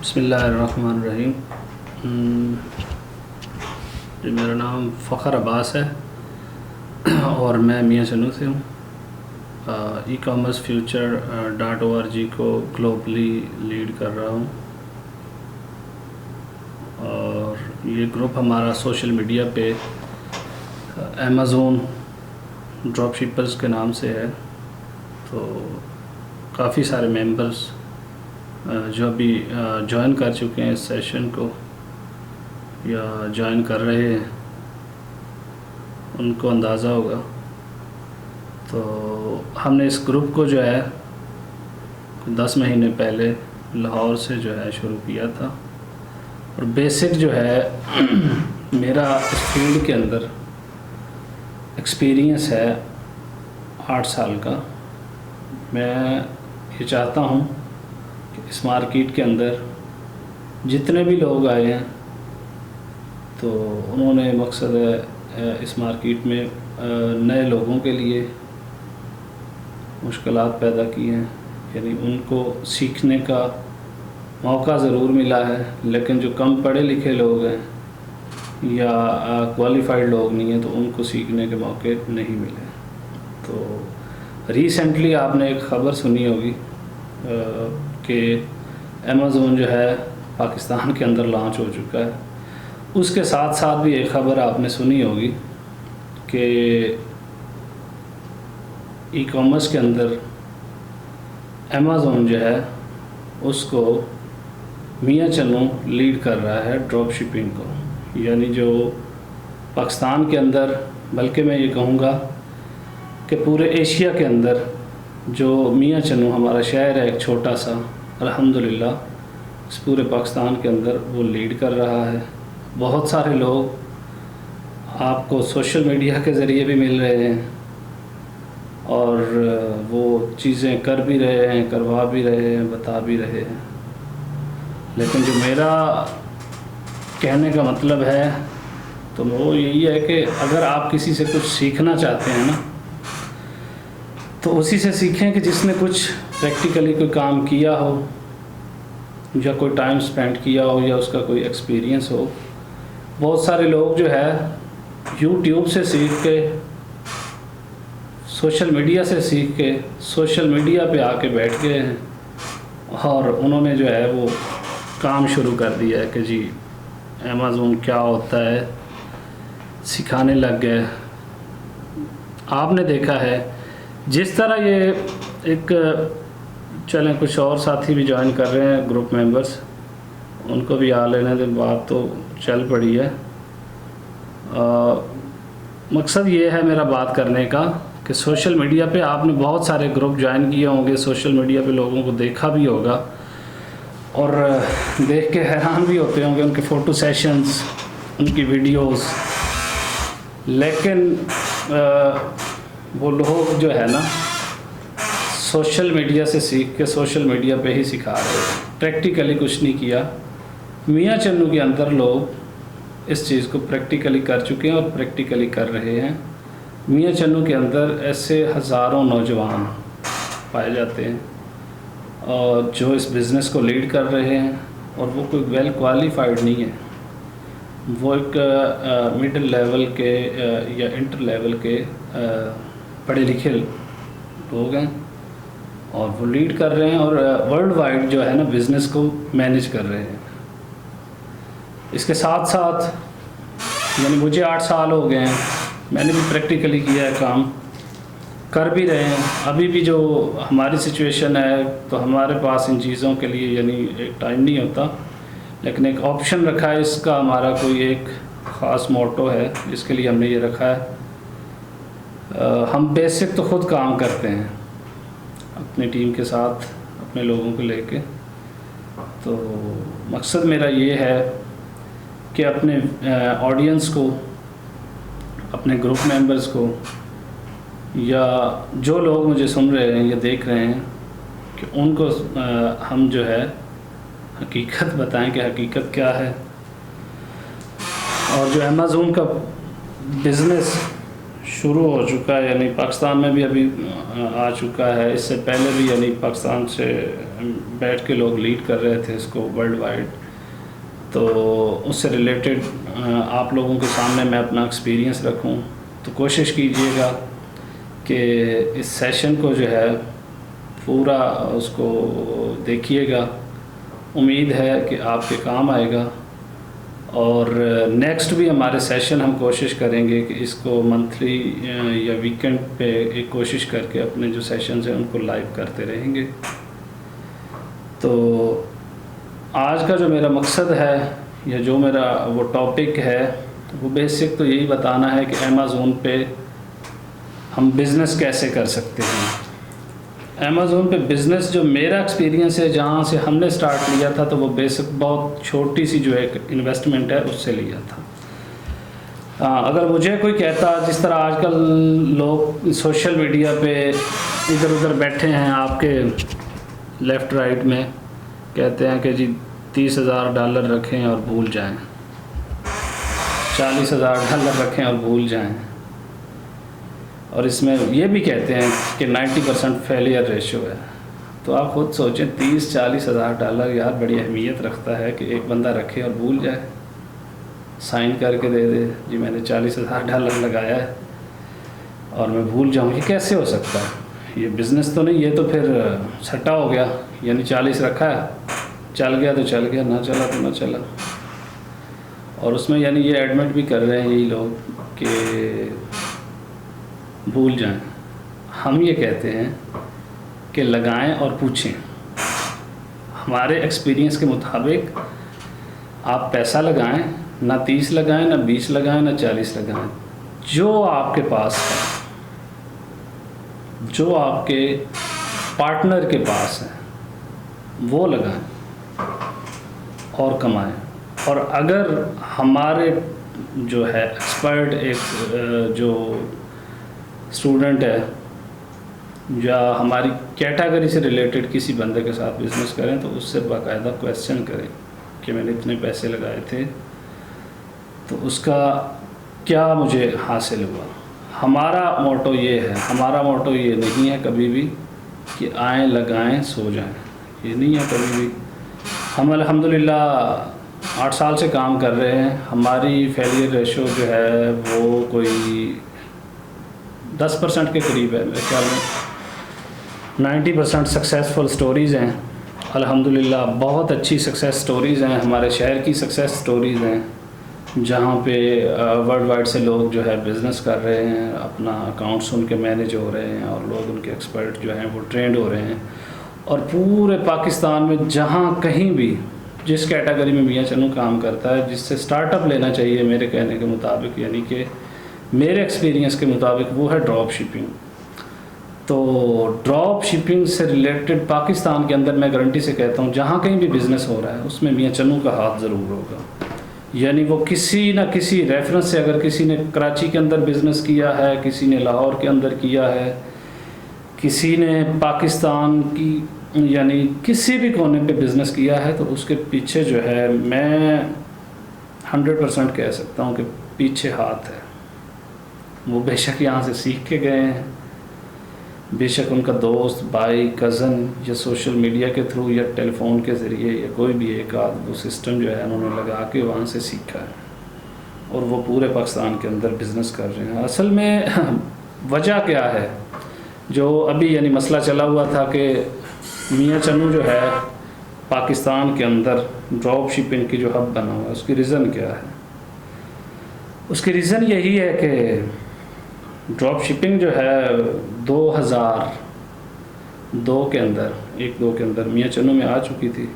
بسم اللہ الرحمن الرحیم۔ جی میرا نام فخر عباس ہے اور میں میاں چنو سے ہوں۔ ای کامرس فیوچر .org کو گلوبلی لیڈ کر رہا ہوں، اور یہ گروپ ہمارا سوشل میڈیا پہ امیزون ڈراپ شپرز کے نام سے ہے۔ تو کافی سارے ممبرز جو ابھی جوائن کر چکے ہیں اس سیشن کو یا جوائن کر رہے ہیں ان کو اندازہ ہوگا۔ تو ہم نے اس گروپ کو جو ہے 10 مہینے پہلے لاہور سے جو ہے شروع کیا تھا، اور بیسک جو ہے میرا اس فیلڈ کے اندر ایکسپیرینس ہے 8 سال کا۔ میں یہ چاہتا ہوں کہ اس مارکیٹ کے اندر جتنے بھی لوگ آئے ہیں تو انہوں نے مقصد ہے اس مارکیٹ میں نئے لوگوں کے لیے مشکلات پیدا کی ہیں، یعنی ان کو سیکھنے کا موقع ضرور ملا ہے، لیکن جو کم پڑھے لکھے لوگ ہیں یا کوالیفائڈ لوگ نہیں ہیں تو ان کو سیکھنے کے موقع نہیں ملے۔ تو ریسنٹلی آپ نے ایک خبر سنی ہوگی کہ امیزون جو ہے پاکستان کے اندر لانچ ہو چکا ہے۔ اس کے ساتھ ساتھ بھی ایک خبر آپ نے سنی ہوگی کہ ای کامرس کے اندر امیزون جو ہے اس کو میاں چنو لیڈ کر رہا ہے ڈراپ شپنگ کو، یعنی جو پاکستان کے اندر، بلکہ میں یہ کہوں گا کہ پورے ایشیا کے اندر جو میاں چنو ہمارا شہر ہے ایک چھوٹا سا، الحمدللہ اس پورے پاکستان کے اندر وہ لیڈ کر رہا ہے۔ بہت سارے لوگ آپ کو سوشل میڈیا کے ذریعے بھی مل رہے ہیں اور وہ چیزیں کر بھی رہے ہیں، کروا بھی رہے ہیں، بتا بھی رہے ہیں، لیکن جو میرا کہنے کا مطلب ہے تو وہ یہی ہے کہ اگر آپ کسی سے کچھ سیکھنا چاہتے ہیں نا تو اسی سے سیکھیں کہ جس نے کچھ پریکٹیکلی کوئی کام کیا ہو یا کوئی ٹائم سپینڈ کیا ہو یا اس کا کوئی ایکسپیرینس ہو۔ بہت سارے لوگ جو ہے یوٹیوب سے سیکھ کے، سوشل میڈیا سے سیکھ کے سوشل میڈیا پہ آ کے بیٹھ گئے ہیں اور انہوں نے جو ہے وہ کام شروع کر دیا ہے کہ جی امیزون کیا ہوتا ہے، سکھانے لگ گئے۔ آپ نے دیکھا ہے جس طرح یہ ایک چلیں کچھ اور ساتھی بھی جوائن کر رہے ہیں گروپ ممبرز، ان کو بھی آ لینے دیں، بات تو چل پڑی ہے۔ مقصد یہ ہے میرا بات کرنے کا کہ سوشل میڈیا پہ آپ نے بہت سارے گروپ جوائن کیے ہوں گے، سوشل میڈیا پہ لوگوں کو دیکھا بھی ہوگا اور دیکھ کے حیران بھی ہوتے ہوں گے ان کے فوٹو سیشنز، ان کی ویڈیوز، لیکن وہ لوگ جو ہے نا سوشل میڈیا سے سیکھ کے سوشل میڈیا پہ ہی سکھا رہے ہیں، پریکٹیکلی کچھ نہیں کیا۔ میاں چنو کے اندر لوگ اس چیز کو پریکٹیکلی کر چکے ہیں اور پریکٹیکلی کر رہے ہیں۔ میاں چنو کے اندر ایسے ہزاروں نوجوان پائے جاتے ہیں اور جو اس بزنس کو لیڈ کر رہے ہیں، اور وہ کوئی ویل کوالیفائڈ نہیں ہے، وہ ایک مڈل لیول کے یا انٹر لیول کے پڑھے لکھے لوگ ہیں اور وہ لیڈ کر رہے ہیں اور ورلڈ وائڈ جو ہے نا بزنس کو مینیج کر رہے ہیں۔ اس کے ساتھ ساتھ یعنی مجھے 8 سال ہو گئے ہیں، میں نے بھی پریکٹیکلی کیا ہے، کام کر بھی رہے ہیں۔ ابھی بھی جو ہماری سچویشن ہے تو ہمارے پاس ان چیزوں کے لیے یعنی ایک ٹائم نہیں ہوتا، لیکن ایک آپشن رکھا ہے، اس کا ہمارا کوئی ایک خاص موٹو ہے جس کے لیے ہم نے یہ رکھا ہے۔ ہم بیسک تو خود کام کرتے ہیں اپنی ٹیم کے ساتھ، اپنے لوگوں کو لے کے۔ تو مقصد میرا یہ ہے کہ اپنے آڈینس کو، اپنے گروپ ممبرز کو، یا جو لوگ مجھے سن رہے ہیں یا دیکھ رہے ہیں، کہ ان کو ہم جو ہے حقیقت بتائیں کہ حقیقت کیا ہے، اور جو امیزون کا بزنس شروع ہو چکا ہے، یعنی پاکستان میں بھی ابھی آ چکا ہے، اس سے پہلے بھی یعنی پاکستان سے بیٹھ کے لوگ لیڈ کر رہے تھے اس کو ورلڈ وائڈ، تو اس سے ریلیٹڈ آپ لوگوں کے سامنے میں اپنا ایکسپیرینس رکھوں، تو کوشش کیجیے گا کہ اس سیشن کو جو ہے پورا اس کو دیکھیے گا، امید ہے کہ آپ کے کام آئے گا۔ اور نیکسٹ بھی ہمارے سیشن ہم کوشش کریں گے کہ اس کو منتھلی یا ویکنڈ پہ ایک کوشش کر کے اپنے جو سیشنز ہیں ان کو لائیو کرتے رہیں گے۔ تو آج کا جو میرا مقصد ہے یا جو میرا وہ ٹاپک ہے وہ بیسک تو یہی بتانا ہے کہ امیزون پہ ہم بزنس کیسے کر سکتے ہیں۔ امیزون پہ بزنس جو میرا ایکسپیرینس ہے جہاں سے ہم نے سٹارٹ لیا تھا، تو وہ بیسک بہت چھوٹی سی جو ایک انویسٹمنٹ ہے اس سے لیا تھا۔ اگر مجھے کوئی کہتا، جس طرح آج کل لوگ سوشل میڈیا پہ ادھر ادھر بیٹھے ہیں آپ کے لیفٹ رائٹ میں، کہتے ہیں کہ جی $30,000 رکھیں اور بھول جائیں، $40,000 رکھیں اور بھول جائیں، اور اس میں یہ بھی کہتے ہیں کہ 90% فیلئر ریشو ہے، تو آپ خود سوچیں $30,000-40,000 یار بڑی اہمیت رکھتا ہے کہ ایک بندہ رکھے اور بھول جائے، سائن کر کے دے دے جی میں نے $40,000 لگایا ہے اور میں بھول جاؤں، یہ کیسے ہو سکتا ہے؟ یہ بزنس تو نہیں، یہ تو پھر سٹا ہو گیا، یعنی 40 رکھا ہے، چل گیا تو چل گیا، نہ چلا تو نہ چلا۔ اور اس میں یعنی یہ ایڈمٹ بھی کر رہے ہیں یہی لوگ کہ بھول جائیں۔ ہم یہ کہتے ہیں کہ لگائیں اور پوچھیں۔ ہمارے ایکسپیرینس کے مطابق آپ پیسہ لگائیں، نہ 30 لگائیں، نہ 20 لگائیں، نہ 40 لگائیں، جو آپ کے پاس ہے، جو آپ کے پارٹنر کے پاس ہے وہ لگائیں اور کمائیں۔ اور اگر ہمارے جو ہے ایکسپرٹ ایک جو اسٹوڈنٹ ہے یا ہماری کیٹیگری سے ریلیٹڈ کسی بندے کے ساتھ بزنس کریں تو اس سے باقاعدہ کویسچن کریں کہ میں نے اتنے پیسے لگائے تھے تو اس کا کیا مجھے حاصل ہوا۔ ہمارا موٹو یہ ہے، ہمارا موٹو یہ نہیں ہے کبھی بھی کہ آئیں لگائیں سو جائیں، یہ نہیں ہے کبھی بھی۔ ہم الحمدللہ 8 سال سے کام کر رہے ہیں، ہماری فیلئر ریشو جو ہے وہ کوئی 10% کے قریب ہے، میرے خیال میں 90% سکسیزفل سٹوریز ہیں الحمدللہ، بہت اچھی سکسیس سٹوریز ہیں، ہمارے شہر کی سکسیس سٹوریز ہیں جہاں پہ ورلڈ وائڈ سے لوگ جو ہے بزنس کر رہے ہیں، اپنا اکاؤنٹس ان کے مینیج ہو رہے ہیں اور لوگ ان کے ایکسپرٹ جو ہیں وہ ٹرینڈ ہو رہے ہیں۔ اور پورے پاکستان میں جہاں کہیں بھی جس کیٹیگری میں میاں چنو کام کرتا ہے، جس سے سٹارٹ اپ لینا چاہیے میرے کہنے کے مطابق، یعنی کہ میرے ایکسپیرینس کے مطابق وہ ہے ڈراپ شپنگ۔ تو ڈراپ شپنگ سے ریلیٹڈ پاکستان کے اندر میں گارنٹی سے کہتا ہوں جہاں کہیں بھی بزنس ہو رہا ہے اس میں میاں چنو کا ہاتھ ضرور ہوگا، یعنی وہ کسی نہ کسی ریفرنس سے، اگر کسی نے کراچی کے اندر بزنس کیا ہے، کسی نے لاہور کے اندر کیا ہے، کسی نے پاکستان کی یعنی کسی بھی کونے پہ بزنس کیا ہے، تو اس کے پیچھے جو ہے میں 100% کہہ سکتا ہوں کہ پیچھے ہاتھ ہے۔ وہ بے شک یہاں سے سیکھ کے گئے ہیں، بے شک ان کا دوست، بھائی، کزن یا سوشل میڈیا کے تھرو یا ٹیلی فون کے ذریعے یا کوئی بھی ایک آدھ وہ سسٹم جو ہے انہوں نے لگا کے وہاں سے سیکھا ہے اور وہ پورے پاکستان کے اندر بزنس کر رہے ہیں۔ اصل میں وجہ کیا ہے جو ابھی یعنی مسئلہ چلا ہوا تھا کہ میاں چنو جو ہے پاکستان کے اندر ڈراپ شپنگ کی جو ہب بنا ہوا ہے، اس کی ریزن کیا ہے؟ اس کی ریزن یہی ہے کہ ڈراپ شپنگ جو ہے 2002 کے اندر 1-2 کے اندر میاں چنو میں آ چکی تھی،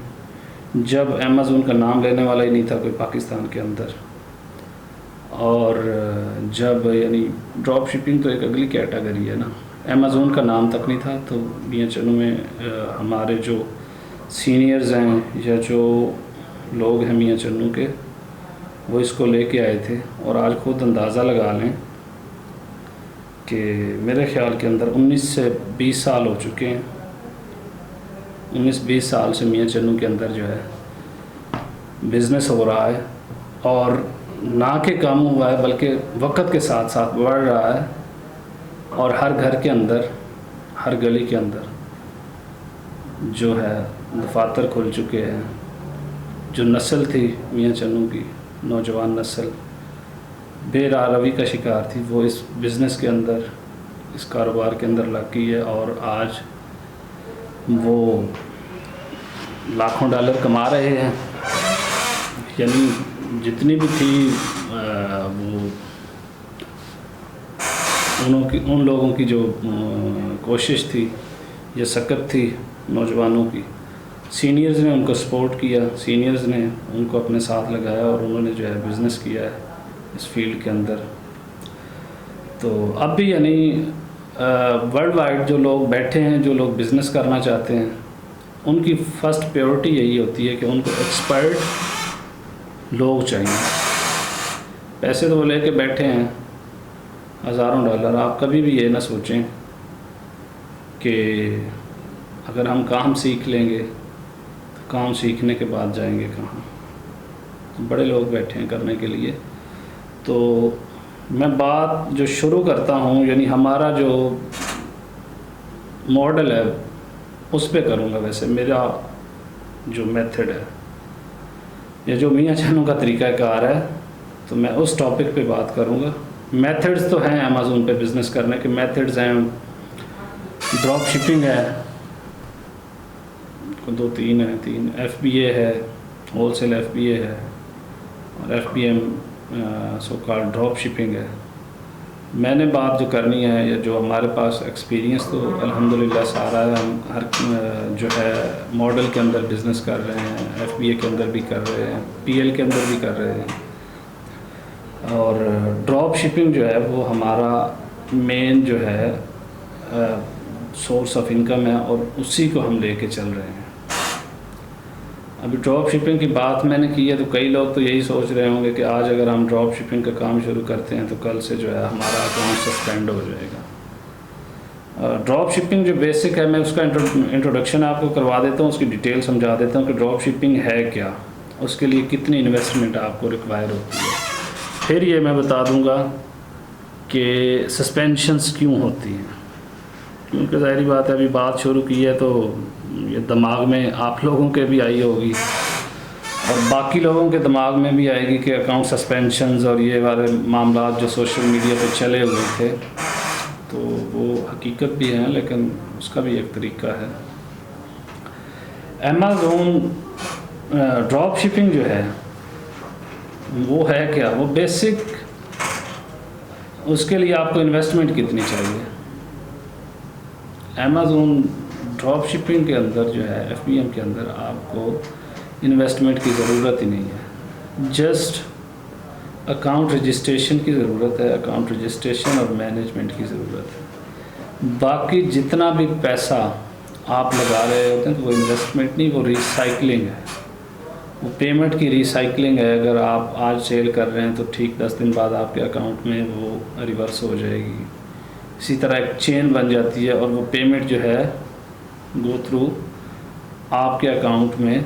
جب امیزون کا نام لینے والا ہی نہیں تھا کوئی پاکستان کے اندر، اور جب یعنی ڈراپ شپنگ تو ایک اگلی کیٹیگری ہے نا، امیزون کا نام تک نہیں تھا، تو میاں چنو میں ہمارے جو سینئرز ہیں یا جو لوگ ہیں میاں چنو کے، وہ اس کو لے کے آئے تھے، اور آج خود اندازہ لگا لیں کہ میرے خیال کے اندر 19 سے 20 سال ہو چکے ہیں، 19-20 سال سے میاں چنو کے اندر جو ہے بزنس ہو رہا ہے، اور نہ کہ کم ہوا ہے بلکہ وقت کے ساتھ ساتھ بڑھ رہا ہے، اور ہر گھر کے اندر، ہر گلی کے اندر جو ہے دفاتر کھل چکے ہیں. جو نسل تھی میاں چنو کی نوجوان نسل بے راہ روی کا شکار تھی، وہ اس بزنس کے اندر، اس کاروبار کے اندر لگ گئی ہے، اور آج وہ لاکھوں ڈالر کما رہے ہیں. یعنی جتنی بھی تھی وہ ان لوگوں کی جو کوشش تھی یا سکت تھی نوجوانوں کی، سینئرز نے ان کو سپورٹ کیا، سینئرز نے ان کو اپنے ساتھ لگایا، اور انہوں نے جو ہے بزنس کیا ہے اس فیلڈ کے اندر. تو اب بھی یعنی ورلڈ وائڈ جو لوگ بیٹھے ہیں، جو لوگ بزنس کرنا چاہتے ہیں، ان کی فرسٹ پریورٹی یہی ہوتی ہے کہ ان کو ایکسپرٹ لوگ چاہیے. پیسے تو وہ لے کے بیٹھے ہیں ہزاروں ڈالر. آپ کبھی بھی یہ نہ سوچیں کہ اگر ہم کام سیکھ لیں گے تو کام سیکھنے کے بعد جائیں گے کہاں. بڑے لوگ بیٹھے ہیں کرنے کے لیے. تو میں بات جو شروع کرتا ہوں، یعنی ہمارا جو ماڈل ہے اس پہ کروں گا. ویسے میرا جو میتھڈ ہے یا جو میاں چنو کا طریقہ کار ہے، تو میں اس ٹاپک پہ بات کروں گا. میتھڈز تو ہیں امیزون پہ بزنس کرنے کے. میتھڈز ہیں، ڈراپ شپنگ ہے، 2-3 ہیں. 3 FBA ہے، ہول سیل FBA ہے، اور FBM سو کال ڈراپ شپنگ ہے. میں نے بات جو کرنی ہے یا جو ہمارے پاس ایکسپیرینس تو الحمدللہ سارا ہے. ہم ہر جو ہے ماڈل کے اندر بزنس کر رہے ہیں، FBA کے اندر بھی کر رہے ہیں، PL کے اندر بھی کر رہے ہیں. اور ڈراپ شپنگ جو ہے وہ ہمارا مین جو ہے سورس آف انکم ہے، اور اسی کو ہم لے کے چل رہے ہیں. ابھی ڈراپ شپنگ کی بات میں نے کی ہے تو کئی لوگ تو یہی سوچ رہے ہوں گے کہ آج اگر ہم ڈراپ شپنگ کا کام شروع کرتے ہیں تو کل سے جو ہے ہمارا اکاؤنٹ سسپینڈ ہو جائے گا. ڈراپ شپنگ جو بیسک ہے، میں اس کا انٹروڈکشن آپ کو کروا دیتا ہوں، اس کی ڈیٹیل سمجھا دیتا ہوں کہ ڈراپ شپنگ ہے کیا، اس کے لیے کتنی انویسٹمنٹ آپ کو ریکوائر ہوتی ہے. پھر یہ میں بتا دوں گا کہ سسپینشنز کیوں ہوتی ہیں، کیونکہ ظاہری بات ہے ابھی بات شروع کی ہے تو یہ دماغ میں آپ لوگوں کے بھی آئی ہوگی اور باقی لوگوں کے دماغ میں بھی آئے گی کہ اکاؤنٹ سسپینشنز اور یہ والے معاملات جو سوشل میڈیا پہ چلے ہوئے تھے تو وہ حقیقت بھی ہیں، لیکن اس کا بھی ایک طریقہ ہے. امیزون ڈراپ شپنگ جو ہے وہ ہے کیا، وہ بیسک اس کے لیے آپ کو انویسٹمنٹ کتنی چاہیے. امیزون ڈراپ شپنگ کے اندر جو ہے FBM کے اندر آپ کو انویسٹمنٹ کی ضرورت ہی نہیں ہے. جسٹ اکاؤنٹ رجسٹریشن کی ضرورت ہے، اکاؤنٹ رجسٹریشن اور مینجمنٹ کی ضرورت ہے. باقی جتنا بھی پیسہ آپ لگا رہے ہوتے ہیں تو وہ انویسٹمنٹ نہیں، وہ ریسائکلنگ ہے، وہ پیمنٹ کی ریسائکلنگ ہے. اگر آپ آج سیل کر رہے ہیں تو ٹھیک 10 دن بعد آپ کے اکاؤنٹ میں وہ ریورس ہو جائے گی. اسی طرح ایک چین بن جاتی ہے اور وہ پیمنٹ جو ہے گو تھرو آپ کے اکاؤنٹ میں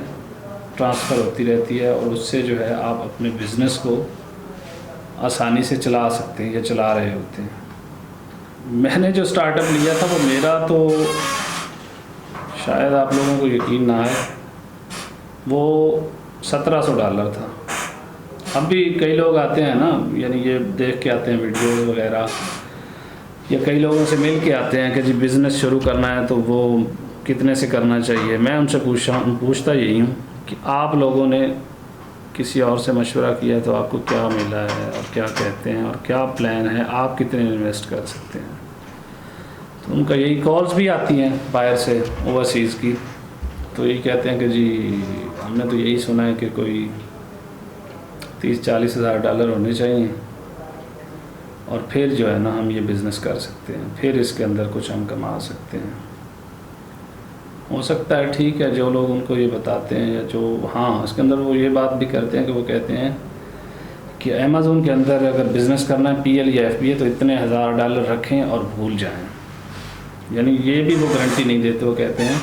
ٹرانسفر ہوتی رہتی ہے، اور اس سے جو ہے آپ اپنے بزنس کو آسانی سے چلا سکتے ہیں یا چلا رہے ہوتے ہیں. میں نے جو سٹارٹ اپ لیا تھا وہ میرا تو شاید آپ لوگوں کو یقین نہ آئے، وہ $1700 تھا. اب بھی کئی لوگ آتے ہیں نا، یعنی یہ دیکھ کے آتے ہیں ویڈیوز وغیرہ، یا کئی لوگوں سے مل کے آتے ہیں کہ جی بزنس شروع کرنا ہے تو وہ کتنے سے کرنا چاہیے. میں ان سے پوچھتا یہی ہوں کہ آپ لوگوں نے کسی اور سے مشورہ کیا ہے تو آپ کو کیا ملا ہے اور کیا کہتے ہیں اور کیا پلان ہے، آپ کتنے انویسٹ کر سکتے ہیں. تو ان کا یہی کالز بھی آتی ہیں باہر سے، اوورسیز کی، تو یہی کہتے ہیں کہ جی ہم نے تو یہی سنا ہے کہ کوئی $30-40 ہزار ہونے چاہیے اور پھر جو ہے نا ہم یہ بزنس کر سکتے ہیں، پھر اس کے اندر کچھ ہم کما سکتے ہیں. ہو سکتا ہے ٹھیک ہے جو لوگ ان کو یہ بتاتے ہیں یا جو اس کے اندر وہ یہ بات بھی کرتے ہیں کہ وہ کہتے ہیں کہ امیزون کے اندر اگر بزنس کرنا ہے PL یا FBA تو اتنے $1000 رکھیں اور بھول جائیں. یعنی یہ بھی وہ گارنٹی نہیں دیتے. وہ کہتے ہیں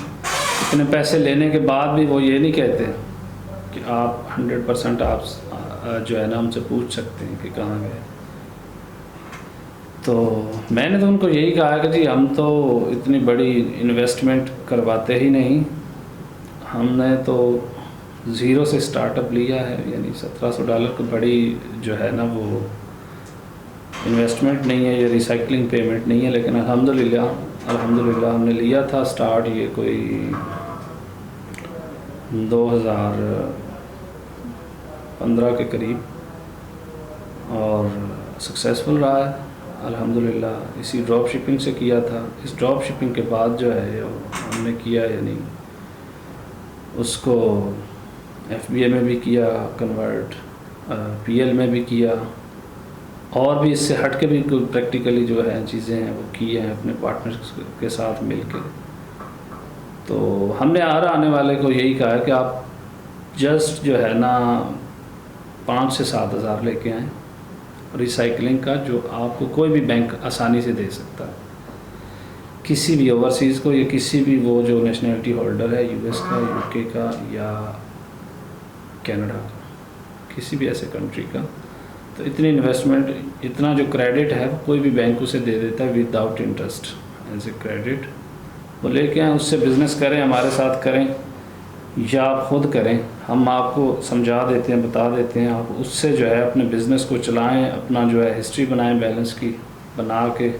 اتنے پیسے لینے کے بعد بھی وہ یہ نہیں کہتے کہ آپ 100% آپ جو ہے نا ہم سے پوچھ سکتے ہیں کہ کہاں گئے. تو میں نے تو ان کو یہی کہا کہ جی ہم تو اتنی بڑی انویسٹمنٹ کرواتے ہی نہیں، ہم نے تو زیرو سے سٹارٹ اپ لیا ہے، یعنی $1700 کو بڑی جو ہے نا وہ انویسٹمنٹ نہیں ہے یا ریسائکلنگ پیمنٹ نہیں ہے، لیکن الحمدللہ ہم نے لیا تھا سٹارٹ یہ کوئی 2015 کے قریب، اور سکسیزفل رہا ہے الحمدللہ۔ اسی ڈراپ شپنگ سے کیا تھا، اس ڈراپ شپنگ کے بعد جو ہے ہم نے کیا، یعنی اس کو FBA میں بھی کیا کنورٹ، PL میں بھی کیا، اور بھی اس سے ہٹ کے بھی پریکٹیکلی جو ہے چیزیں ہیں وہ کی ہیں اپنے پارٹنرز کے ساتھ مل کے۔ تو ہم نے آنے والے کو یہی کہا ہے کہ آپ جسٹ جو ہے نا 5 سے 7 ہزار لے کے آئیں ریسائکلنگ کا، جو آپ کو کوئی بھی بینک آسانی سے دے سکتا ہے، کسی بھی اوورسیز کو یا کسی بھی وہ جو نیشنلٹی ہولڈر ہے US کا، UK کا یا کینیڈا کا، کسی بھی ایسے کنٹری کا۔ تو اتنی انویسٹمنٹ، اتنا جو کریڈٹ ہے کوئی بھی بینک اسے دے دیتا ہے with out interest as a credit. وہ لے کے آئیں، اس سے بزنس کریں، ہمارے ساتھ کریں یا آپ خود کریں، ہم آپ کو سمجھا دیتے ہیں، بتا دیتے ہیں، آپ اس سے جو ہے اپنے بزنس کو چلائیں، اپنا جو ہے ہسٹری بنائیں بیلنس کی، بنا کے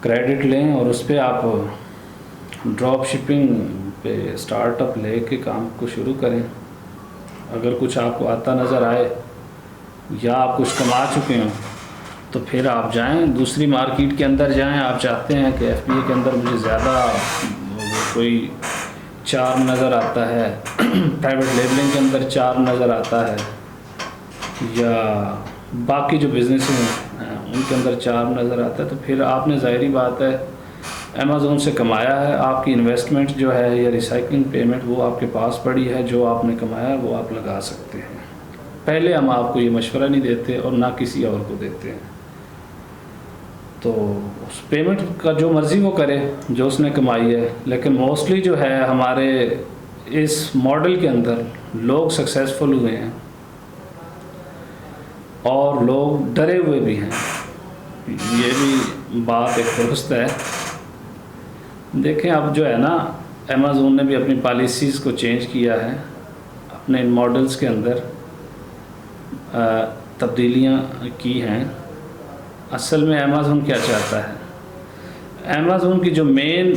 کریڈٹ لیں اور اس پہ آپ ڈراپ شپنگ پہ سٹارٹ اپ لے کے کام کو شروع کریں۔ اگر کچھ آپ کو آتا نظر آئے یا آپ کچھ کما چکے ہوں تو پھر آپ جائیں دوسری مارکیٹ کے اندر جائیں۔ آپ چاہتے ہیں کہ FBA کے اندر مجھے زیادہ کوئی چارم نظر آتا ہے، پرائیویٹ لیبلنگ کے اندر چارم نظر آتا ہے، یا باقی جو بزنس ہیں ان کے اندر چارم نظر آتا ہے، تو پھر آپ نے ظاہری بات ہے Amazon سے کمایا ہے، آپ کی انویسٹمنٹ جو ہے یا ریسائکلنگ پیمنٹ وہ آپ کے پاس پڑی ہے، جو آپ نے کمایا ہے وہ آپ لگا سکتے ہیں۔ پہلے ہم آپ کو یہ مشورہ نہیں دیتے اور نہ کسی اور کو دیتے ہیں۔ تو اس پیمنٹ کا جو مرضی وہ کرے جو اس نے کمائی ہے، لیکن موسٹلی جو ہے ہمارے اس ماڈل کے اندر لوگ سکسیزفل ہوئے ہیں اور لوگ ڈرے ہوئے بھی ہیں، یہ بھی بات ایک درست ہے۔ دیکھیں اب جو ہے نا Amazon نے بھی اپنی پالیسیز کو چینج کیا ہے، اپنے ان ماڈلز کے اندر تبدیلیاں کی ہیں۔ اصل میں Amazon کیا چاہتا ہے؟ Amazon کی جو مین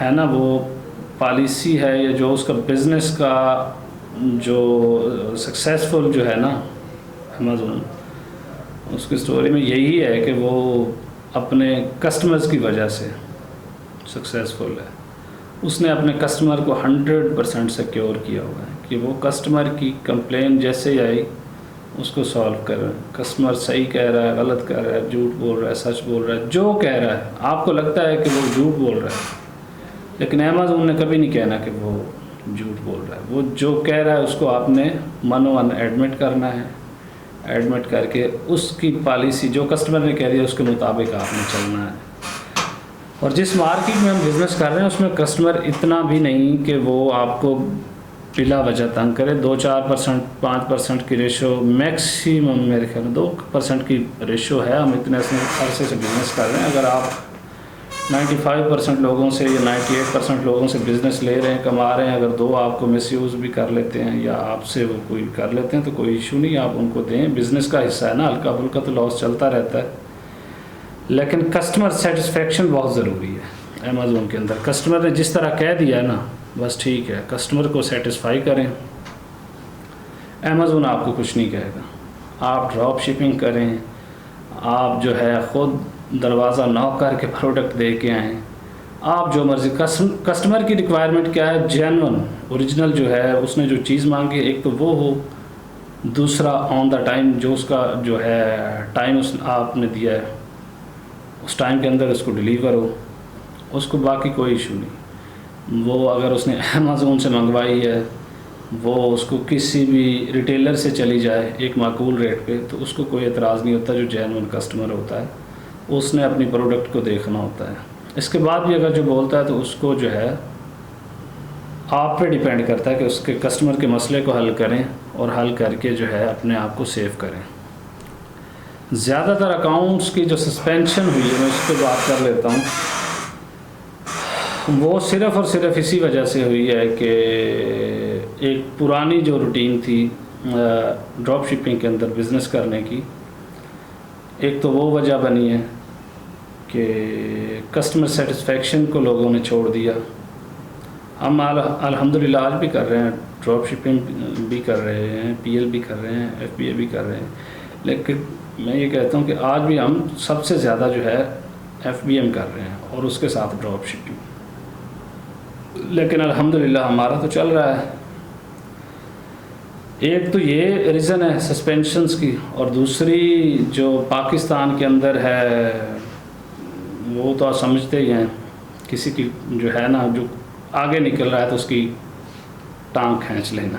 ہے نا وہ پالیسی ہے، یا جو اس کا بزنس کا جو سکسیزفل جو ہے نا Amazon، اس کی سٹوری میں یہی ہے کہ وہ اپنے کسٹمرز کی وجہ سے سکسیزفل ہے۔ اس نے اپنے کسٹمر کو 100% سیکیور کیا ہوا ہے کہ وہ کسٹمر کی کمپلین جیسے ہی آئی اس کو سالو کر رہا ہے۔ کسٹمر صحیح کہہ رہا ہے، غلط کہہ رہا ہے، جھوٹ بول رہا ہے، سچ بول رہا ہے، جو کہہ رہا ہے آپ کو لگتا ہے کہ وہ جھوٹ بول رہا ہے، لیکن Amazon نے کبھی نہیں کہنا کہ وہ جھوٹ بول رہا ہے۔ وہ جو کہہ رہا ہے اس کو آپ نے من ایڈمٹ کرنا ہے، ایڈمٹ کر کے اس کی پالیسی جو کسٹمر نے کہہ دیا اس کے مطابق آپ نے چلنا ہے۔ اور جس مارکیٹ میں ہم بزنس کر رہے ہیں اس میں کسٹمر اتنا بھی نہیں کہ وہ آپ کو بلا وجہ تنگ کرے۔ 2-4%، 5% کی ریشو میکسیمم، میرے خیال میں 2% کی ریشو ہے۔ ہم اتنے عرصے سے بزنس کر رہے ہیں، اگر آپ 95% لوگوں سے یا 98% لوگوں سے بزنس لے رہے ہیں، کما رہے ہیں، اگر 2 آپ کو مس یوز بھی کر لیتے ہیں یا آپ سے وہ کوئی کر لیتے ہیں تو کوئی ایشو نہیں، آپ ان کو دیں، بزنس کا حصہ ہے نا، ہلکا پھلکا تو لاس چلتا رہتا ہے، لیکن کسٹمر سیٹسفیکشن بہت ضروری ہے Amazon کے اندر۔ کسٹمر نے جس طرح کہہ دیا ہے نا بس ٹھیک ہے، کسٹمر کو سیٹسفائی کریں، Amazon آپ کو کچھ نہیں کہے گا۔ آپ ڈراپ شپنگ کریں، آپ جو ہے خود دروازہ ناک کر کے پروڈکٹ دے کے آئیں، آپ جو مرضی۔ کسٹمر کی ریکوائرمنٹ کیا ہے؟ جینون اوریجنل جو ہے اس نے جو چیز مانگی، ایک تو وہ ہو، دوسرا آن دا ٹائم، جو اس کا جو ہے ٹائم آپ نے دیا ہے اس ٹائم کے اندر اس کو ڈیلیور ہو، اس کو باقی کوئی ایشو نہیں۔ وہ اگر اس نے Amazon سے منگوائی ہے، وہ اس کو کسی بھی ریٹیلر سے چلی جائے ایک معقول ریٹ پہ، تو اس کو کوئی اعتراض نہیں ہوتا۔ جو جینون کسٹمر ہوتا ہے اس نے اپنی پروڈکٹ کو دیکھنا ہوتا ہے۔ اس کے بعد بھی اگر جو بولتا ہے تو اس کو جو ہے آپ پہ ڈیپینڈ کرتا ہے کہ اس کے کسٹمر کے مسئلے کو حل کریں اور حل کر کے جو ہے اپنے آپ کو سیو کریں۔ زیادہ تر اکاؤنٹس کی جو سسپینشن ہوئی ہے میں اس پہ بات کر لیتا ہوں۔ وہ صرف اور صرف اسی وجہ سے ہوئی ہے کہ ایک پرانی جو روٹین تھی ڈراپ شپنگ کے اندر بزنس کرنے کی، ایک تو وہ وجہ بنی ہے کہ کسٹمر سیٹسفیکشن کو لوگوں نے چھوڑ دیا۔ ہم الحمدللہ آج بھی کر رہے ہیں، ڈراپ شپنگ بھی کر رہے ہیں، پی ایل بھی کر رہے ہیں، ایف بی اے بھی کر رہے ہیں، لیکن میں یہ کہتا ہوں کہ آج بھی ہم سب سے زیادہ جو ہے ایف بی ایم کر رہے ہیں اور اس کے ساتھ ڈراپ شپنگ، لیکن الحمدللہ ہمارا تو چل رہا ہے۔ ایک تو یہ ریزن ہے سسپینشنز کی، اور دوسری جو پاکستان کے اندر ہے وہ تو آپ سمجھتے ہی ہیں، کسی کی جو ہے نا جو آگے نکل رہا ہے تو اس کی ٹانگ کھینچ لینا۔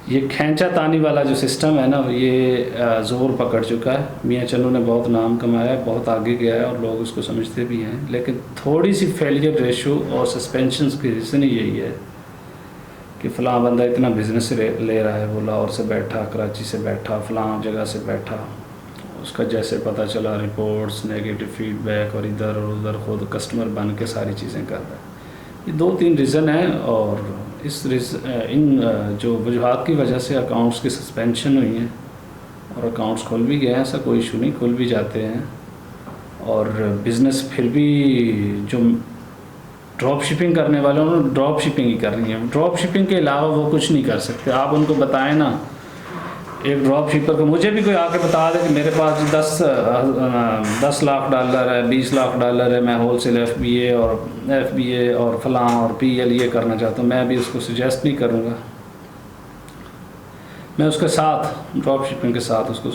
یہ کھینچا تانی والا جو سسٹم ہے نا یہ زور پکڑ چکا ہے۔ میاں چنو نے بہت نام کمایا ہے، بہت آگے گیا ہے اور لوگ اس کو سمجھتے بھی ہیں، لیکن تھوڑی سی فیلئر ریشو اور سسپینشنز کی ریزن ہی یہی ہے کہ فلاں بندہ اتنا بزنس لے رہا ہے، وہ لاہور سے بیٹھا، کراچی سے بیٹھا، فلاں جگہ سے بیٹھا، اس کا جیسے پتہ چلا رپورٹس، نیگیٹو فیڈ بیک، اور ادھر اور ادھر خود کسٹمر بن کے ساری چیزیں کر رہا ہے۔ یہ 2-3 ریزن ہیں، اور ان جو وجوہات کی وجہ سے اکاؤنٹس کی سسپینشن ہوئی ہیں، اور اکاؤنٹس کھل بھی گئے ہیں، ایسا کوئی ایشو نہیں، کھل بھی جاتے ہیں، اور بزنس پھر بھی جو ڈراپ شپنگ کرنے والے انہوں نے ڈراپ شپنگ ہی کرنی ہے۔ ڈراپ شپنگ کے علاوہ وہ کچھ نہیں کر سکتے۔ آپ ان کو بتائیں نا، ایک ڈراپ شپر کو مجھے بھی کوئی آ کے بتا دے کہ میرے پاس $10 لاکھ ہے، $20 لاکھ ہے، میں ہول سیل ایف بی اے اور فلاں اور پی ایل یہ کرنا چاہتا ہوں، میں بھی اس کو سجیسٹ نہیں کروں گا۔ میں اس کے ساتھ ڈراپ شپنگ کے ساتھ اس کو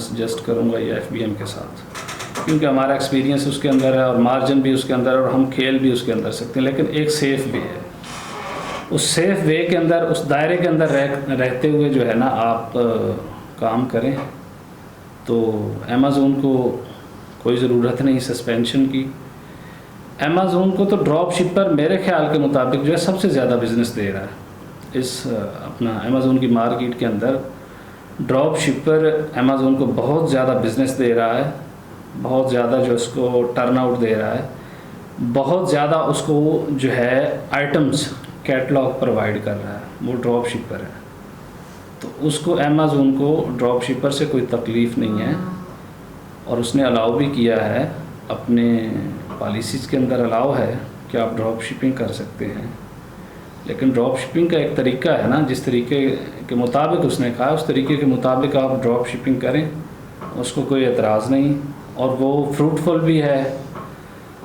سجیسٹ کروں گا، یا ایف بی ایم کے ساتھ، کیونکہ ہمارا ایکسپیرینس اس کے اندر ہے اور مارجن بھی اس کے اندر ہے اور ہم کھیل بھی اس کے اندر سکتے ہیں، لیکن ایک سیف وے ہے۔ اس سیف وے کے اندر، اس دائرے کے اندر رہتے ہوئے جو ہے نا آپ کام کریں، تو امیزون کو کوئی ضرورت نہیں سسپینشن کی۔ امیزون کو تو ڈراپ شپر میرے خیال کے مطابق جو ہے سب سے زیادہ بزنس دے رہا ہے اس اپنا امیزون کی مارکیٹ کے اندر۔ ڈراپ شپر امیزون کو بہت زیادہ بزنس دے رہا ہے، بہت زیادہ جو اس کو ٹرن آؤٹ دے رہا ہے، بہت زیادہ اس کو جو ہے آئٹمس کیٹلاگ پرووائڈ کر رہا ہے، وہ ڈراپ شپر ہے۔ تو اس کو امیزون کو ڈراپ شپر سے کوئی تکلیف نہیں ہے، اور اس نے الاؤ بھی کیا ہے، اپنے پالیسیز کے اندر الاؤ ہے کہ آپ ڈراپ شپنگ کر سکتے ہیں، لیکن ڈراپ شپنگ کا ایک طریقہ ہے نا، جس طریقے کے مطابق اس نے کہا اس طریقے کے مطابق آپ ڈراپ شپنگ کریں، اس کو کوئی اعتراض نہیں، اور وہ فروٹفل بھی ہے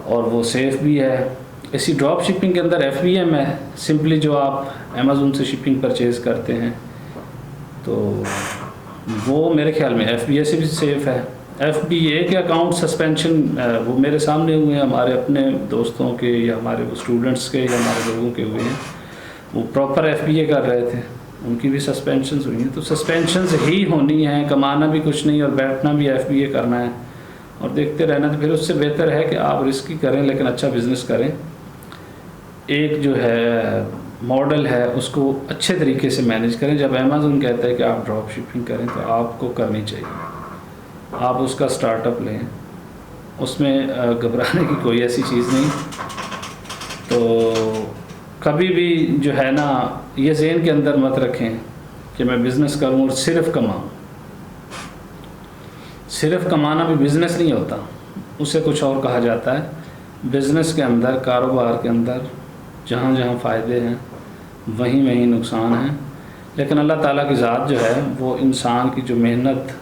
اور وہ سیف بھی ہے۔ اسی ڈراپ شپنگ کے اندر ایف بی ایم ہے، سمپلی جو آپ امیزون سے شپنگ پرچیز کرتے ہیں، تو وہ میرے خیال میں ایف بی اے سے بھی سیف ہے۔ ایف بی اے کے اکاؤنٹ سسپینشن وہ میرے سامنے ہوئے ہیں، ہمارے اپنے دوستوں کے یا ہمارے اسٹوڈنٹس کے یا ہمارے لوگوں کے ہوئے ہیں، وہ پراپر ایف بی اے کر رہے تھے، ان کی بھی سسپینشنز ہوئی ہیں۔ تو سسپینشنز ہی ہونی ہیں، کمانا بھی کچھ نہیں اور بیٹھنا بھی ایف بی اے کرنا ہے اور دیکھتے رہنا، تو پھر اس سے بہتر ہے کہ آپ رسک ہی کریں لیکن اچھا بزنس کریں۔ ایک جو ہے ماڈل ہے اس کو اچھے طریقے سے مینیج کریں۔ جب امیزون کہتا ہے کہ آپ ڈراپ شپنگ کریں تو آپ کو کرنی چاہیے، آپ اس کا سٹارٹ اپ لیں، اس میں گھبرانے کی کوئی ایسی چیز نہیں۔ تو کبھی بھی جو ہے نا یہ ذہن کے اندر مت رکھیں کہ میں بزنس کروں اور صرف کماؤں۔ صرف کمانا بھی بزنس نہیں ہوتا، اسے کچھ اور کہا جاتا ہے۔ بزنس کے اندر، کاروبار کے اندر جہاں جہاں فائدے ہیں وہیں وہیں نقصان ہیں، لیکن اللہ تعالیٰ کی ذات جو ہے وہ انسان کی جو محنت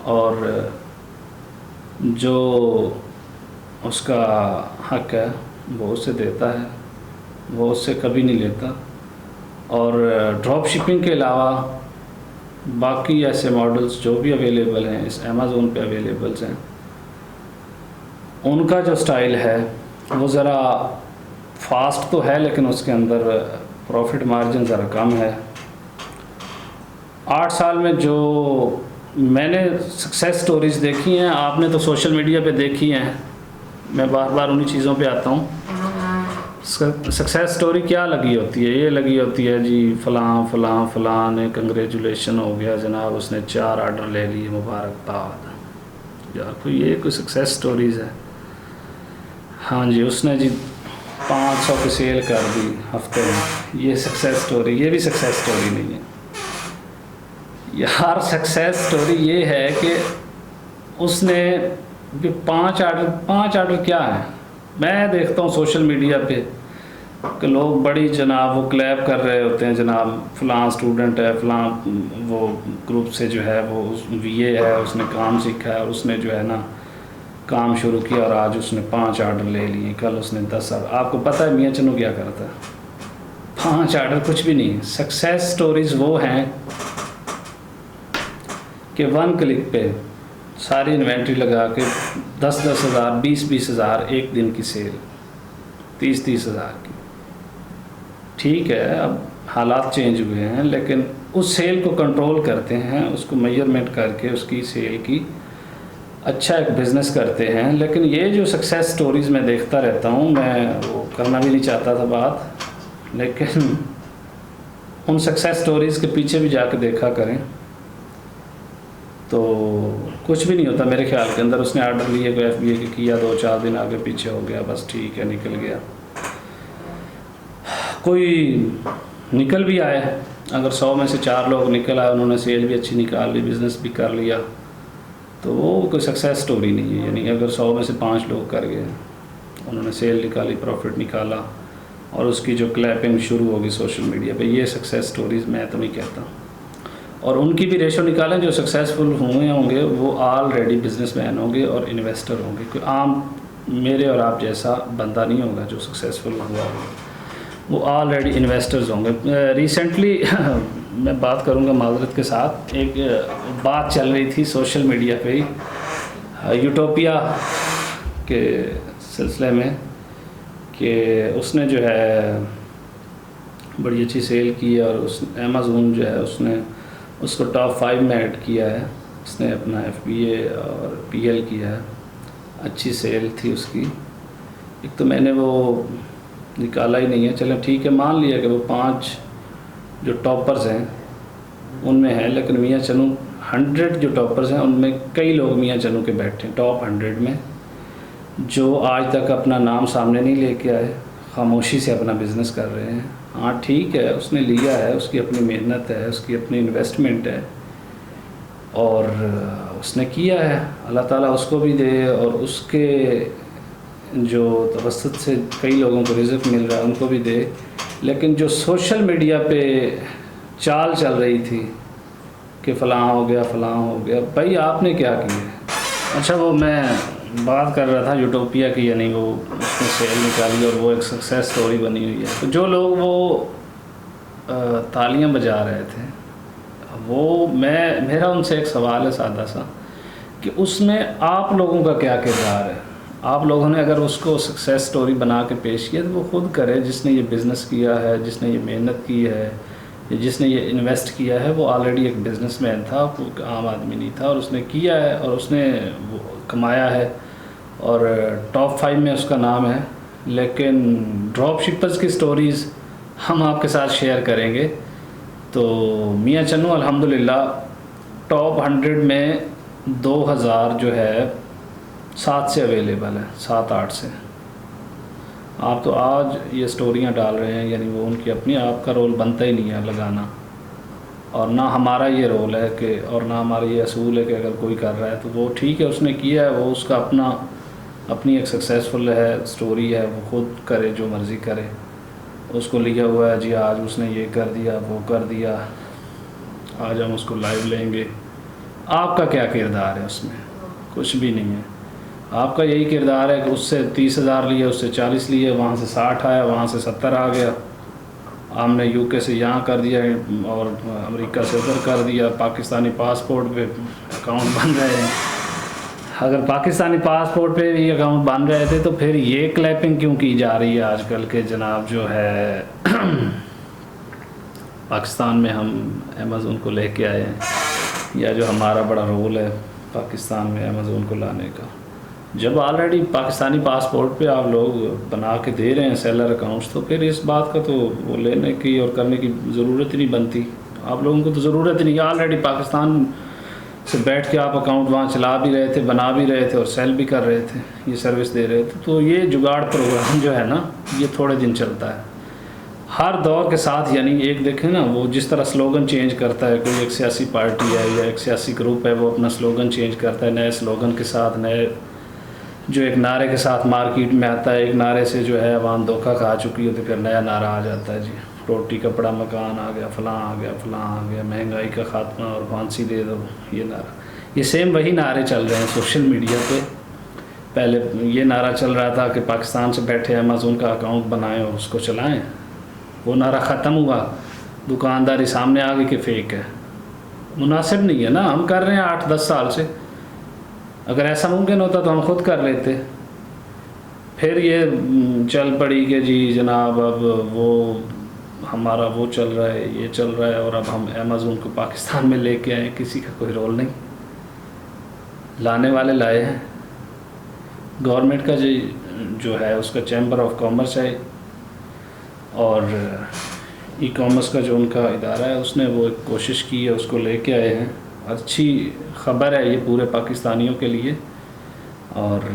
اور جو اس کا حق ہے وہ اسے دیتا ہے، وہ اس سے کبھی نہیں لیتا۔ اور ڈراپ شپنگ کے علاوہ باقی ایسے ماڈلز جو بھی اویلیبل ہیں اس امیزون پہ اویلیبلز ہیں، ان کا جو سٹائل ہے وہ ذرا فاسٹ تو ہے لیکن اس کے اندر پروفٹ مارجن ذرا کم ہے۔ 8 سال میں جو میں نے سکسیس سٹوریز دیکھی ہیں، آپ نے تو سوشل میڈیا پہ دیکھی ہیں، میں بار بار انہی چیزوں پہ آتا ہوں۔ سکسیس سٹوری کیا لگی ہوتی ہے؟ یہ لگی ہوتی ہے جی فلاں فلاں فلاں نے کنگریچولیشن ہو گیا جناب، اس نے 4 آرڈر لے لیے، مبارکباد۔ یار کوئی یہ کوئی سکسیس سٹوریز ہے؟ ہاں جی، اس نے جی 500 کی سیل کر دی ہفتے میں. یہ سکسیس سٹوری، یہ بھی سکسیس سٹوری نہیں ہے. ہر سکسیس سٹوری یہ ہے کہ اس نے 5 آرڈر کیا ہے. میں دیکھتا ہوں سوشل میڈیا پہ کہ لوگ بڑی جناب وہ کلیپ کر رہے ہوتے ہیں، جناب فلاں اسٹوڈنٹ ہے، فلاں وہ گروپ سے جو ہے وہ وی اے ہے، اس نے کام سیکھا ہے اور اس نے جو ہے نا کام شروع کیا اور آج اس نے 5 آرڈر لے لیے، کل اس نے 10 آرڈر. آپ کو پتہ ہے میاں چنو کیا کرتا ہے؟ 5 آرڈر کچھ بھی نہیں. سکسیس سٹوریز وہ ہیں کہ 1 کلک پہ ساری انوینٹری لگا کے 10 ہزار 20 ہزار ایک دن کی سیل، 30 ہزار کی. ٹھیک ہے، اب حالات چینج ہوئے ہیں لیکن اس سیل کو کنٹرول کرتے ہیں، اس کو میجرمنٹ کر کے اس کی سیل کی اچھا ایک بزنس کرتے ہیں. لیکن یہ جو سکسیس سٹوریز میں دیکھتا رہتا ہوں، میں وہ کرنا بھی نہیں چاہتا تھا بات، لیکن ان سکسیس سٹوریز کے پیچھے بھی جا کے دیکھا کریں تو کچھ بھی نہیں ہوتا میرے خیال کے اندر. اس نے آرڈر لیے، کوئی ایف بی اے کیا، 2-4 دن آگے پیچھے ہو گیا، بس ٹھیک ہے نکل گیا. کوئی نکل بھی آئے، اگر 100 میں سے 4 لوگ نکل آئے، انہوں نے سیل بھی اچھی نکال لی، بزنس بھی کر لیا، تو وہ کوئی سکسیس سٹوری نہیں ہے. یعنی اگر 100 میں سے 5 لوگ کر گئے، انہوں نے سیل نکالی، پروفٹ نکالا اور اس کی جو کلیپنگ شروع ہوگی سوشل میڈیا پہ، یہ سکسیس سٹوریز میں تو نہیں کہتا. اور ان کی بھی ریشو نکالیں، جو سکسیزفل ہوئے ہوں گے وہ آلریڈی بزنس مین ہوں گے اور انویسٹر ہوں گے. کوئی عام میرے اور آپ جیسا بندہ نہیں ہوگا جو سکسیزفل ہوا ہوگا، وہ آلریڈی انویسٹرز ہوں گے. ریسنٹلی میں بات کروں گا معذرت کے ساتھ، ایک بات چل رہی تھی سوشل میڈیا پہ ہی یوٹوپیا کے سلسلے میں کہ اس نے جو ہے بڑی اچھی سیل کی ہے اور اس امیزون جو ہے اس نے اس کو ٹاپ 5 میں ایڈ کیا ہے. اس نے اپنا ایف بی اے اور پی ایل کیا ہے، اچھی سیل تھی اس کی. ایک تو میں نے وہ نکالا ہی نہیں ہے، چلیں ٹھیک ہے مان لیا کہ وہ 5 جو ٹاپرز ہیں ان میں ہیں، لیکن میاں چنو 100 جو ٹاپرز ہیں ان میں کئی لوگ میاں چنو کے بیٹھے ہیں ٹاپ 100 میں، جو آج تک اپنا نام سامنے نہیں لے کے آئے، خاموشی سے اپنا بزنس کر رہے ہیں. ہاں ٹھیک ہے، اس نے لیا ہے، اس کی اپنی محنت ہے، اس کی اپنی انویسٹمنٹ ہے اور اس نے کیا ہے. اللہ تعالیٰ اس کو بھی دے اور اس کے جو توسط سے کئی لوگوں کو رزق مل رہا ہے ان کو بھی دے. لیکن جو سوشل میڈیا پہ چال چل رہی تھی کہ فلاں ہو گیا فلاں ہو گیا، بھائی آپ نے کیا کیا ہے؟ اچھا وہ میں بات کر رہا تھا یوٹوپیا کی، یعنی وہ اس نے سیل نکالی اور وہ ایک سکسیس سٹوری بنی ہوئی ہے. تو جو لوگ وہ تالیاں بجا رہے تھے، وہ میرا ان سے ایک سوال ہے سادہ سا کہ اس میں آپ لوگوں کا کیا کردار ہے؟ آپ لوگوں نے اگر اس کو سکسیس سٹوری بنا کے پیش کیا تو وہ خود کرے. جس نے یہ بزنس کیا ہے، جس نے یہ محنت کی ہے، یا جس نے یہ انویسٹ کیا ہے، وہ آلریڈی ایک بزنس مین تھا، کوئی عام آدمی نہیں تھا، اور اس نے کیا ہے اور اس نے وہ کمایا ہے اور ٹاپ 5 میں اس کا نام ہے. لیکن ڈراپ شپرز کی سٹوریز ہم آپ کے ساتھ شیئر کریں گے. تو میاں چنو الحمدللہ ٹاپ 100 میں 2000 جو ہے 7 سے اویلیبل ہے، 7-8 سے. آپ تو آج یہ سٹوریاں ڈال رہے ہیں، یعنی وہ ان کی اپنی، آپ کا رول بنتا ہی نہیں ہے لگانا، اور نہ ہمارا یہ رول ہے کہ، اور نہ ہمارا یہ اصول ہے کہ اگر کوئی کر رہا ہے تو وہ ٹھیک ہے، اس نے کیا ہے، وہ اس کا اپنی ایک سکسیزفل ہے سٹوری ہے، وہ خود کرے جو مرضی کرے. اس کو لیا ہوا ہے جی آج اس نے یہ کر دیا وہ کر دیا، آج ہم اس کو لائیو لیں گے. آپ کا کیا کردار ہے اس میں؟ کچھ بھی نہیں ہے. آپ کا یہی کردار ہے کہ اس سے 30,000 لیے، اس سے 40 لیے، وہاں سے 60 آیا، وہاں سے 70 آ گیا. ہم نے یو کے سے یہاں کر دیا اور امریکہ سے ادھر کر دیا. پاکستانی پاسپورٹ پہ اکاؤنٹ بن رہے ہیں. اگر پاکستانی پاسپورٹ پہ بھی اکاؤنٹ بن رہے تھے تو پھر یہ کلیپنگ کیوں کی جا رہی ہے آج کل کے جناب جو ہے پاکستان میں ہم امیزون کو لے کے آئے ہیں، یا جو ہمارا بڑا رول ہے پاکستان میں امیزون کو لانے کا. جب آلریڈی پاکستانی پاسپورٹ پہ آپ لوگ بنا کے دے رہے ہیں سیلر اکاؤنٹس، تو پھر اس بات کا تو وہ لینے کی اور کرنے کی ضرورت ہی نہیں بنتی. آپ لوگوں کو تو ضرورت ہی نہیں، آلریڈی پاکستان سے بیٹھ کے آپ اکاؤنٹ وہاں چلا بھی رہے تھے، بنا بھی رہے تھے اور سیل بھی کر رہے تھے، یہ سروس دے رہے تھے. تو یہ جگاڑ پروگرام جو ہے نا یہ تھوڑے دن چلتا ہے ہر دور کے ساتھ. یعنی ایک دیکھیں نا وہ جس طرح سلوگن چینج کرتا ہے، کوئی ایک سیاسی پارٹی ہے یا ایک سیاسی گروپ ہے، وہ اپنا سلوگن چینج کرتا ہے نئے سلوگن کے ساتھ، نئے جو ایک نعرے کے ساتھ مارکیٹ میں آتا ہے. ایک نعرے سے جو ہے عوام دھوکہ کھا چکی ہوتی، پھر نیا نعرہ آ جاتا ہے، جی روٹی کپڑا مکان آ گیا، فلاں آ گیا، فلاں آ گیا، مہنگائی کا خاتمہ اور پھانسی دے دو، یہ نعرہ. یہ سیم وہی نعرے چل رہے ہیں سوشل میڈیا پہ. پہلے یہ نعرہ چل رہا تھا کہ پاکستان سے بیٹھے امیزون کا اکاؤنٹ بنائیں اور اس کو چلائیں. وہ نعرہ ختم ہوا، دکانداری سامنے آ گئی کہ فیک ہے. مناسب نہیں ہے نا، ہم کر رہے ہیں 8-10 سال سے. اگر ایسا ممکن ہوتا تو ہم خود کر لیتے. پھر یہ چل پڑی کہ جی جناب اب وہ ہمارا وہ چل رہا ہے، یہ چل رہا ہے، اور اب ہم امیزون کو پاکستان میں لے کے آئیں. کسی کا کوئی رول نہیں، لانے والے لائے ہیں. گورنمنٹ کا جو ہے اس کا چیمبر آف کامرس ہے، اور ای کامرس کا جو ان کا ادارہ ہے اس نے وہ ایک کوشش کی ہے، اس کو لے کے آئے ہیں. اچھی خبر ہے یہ پورے پاکستانیوں کے لیے. اور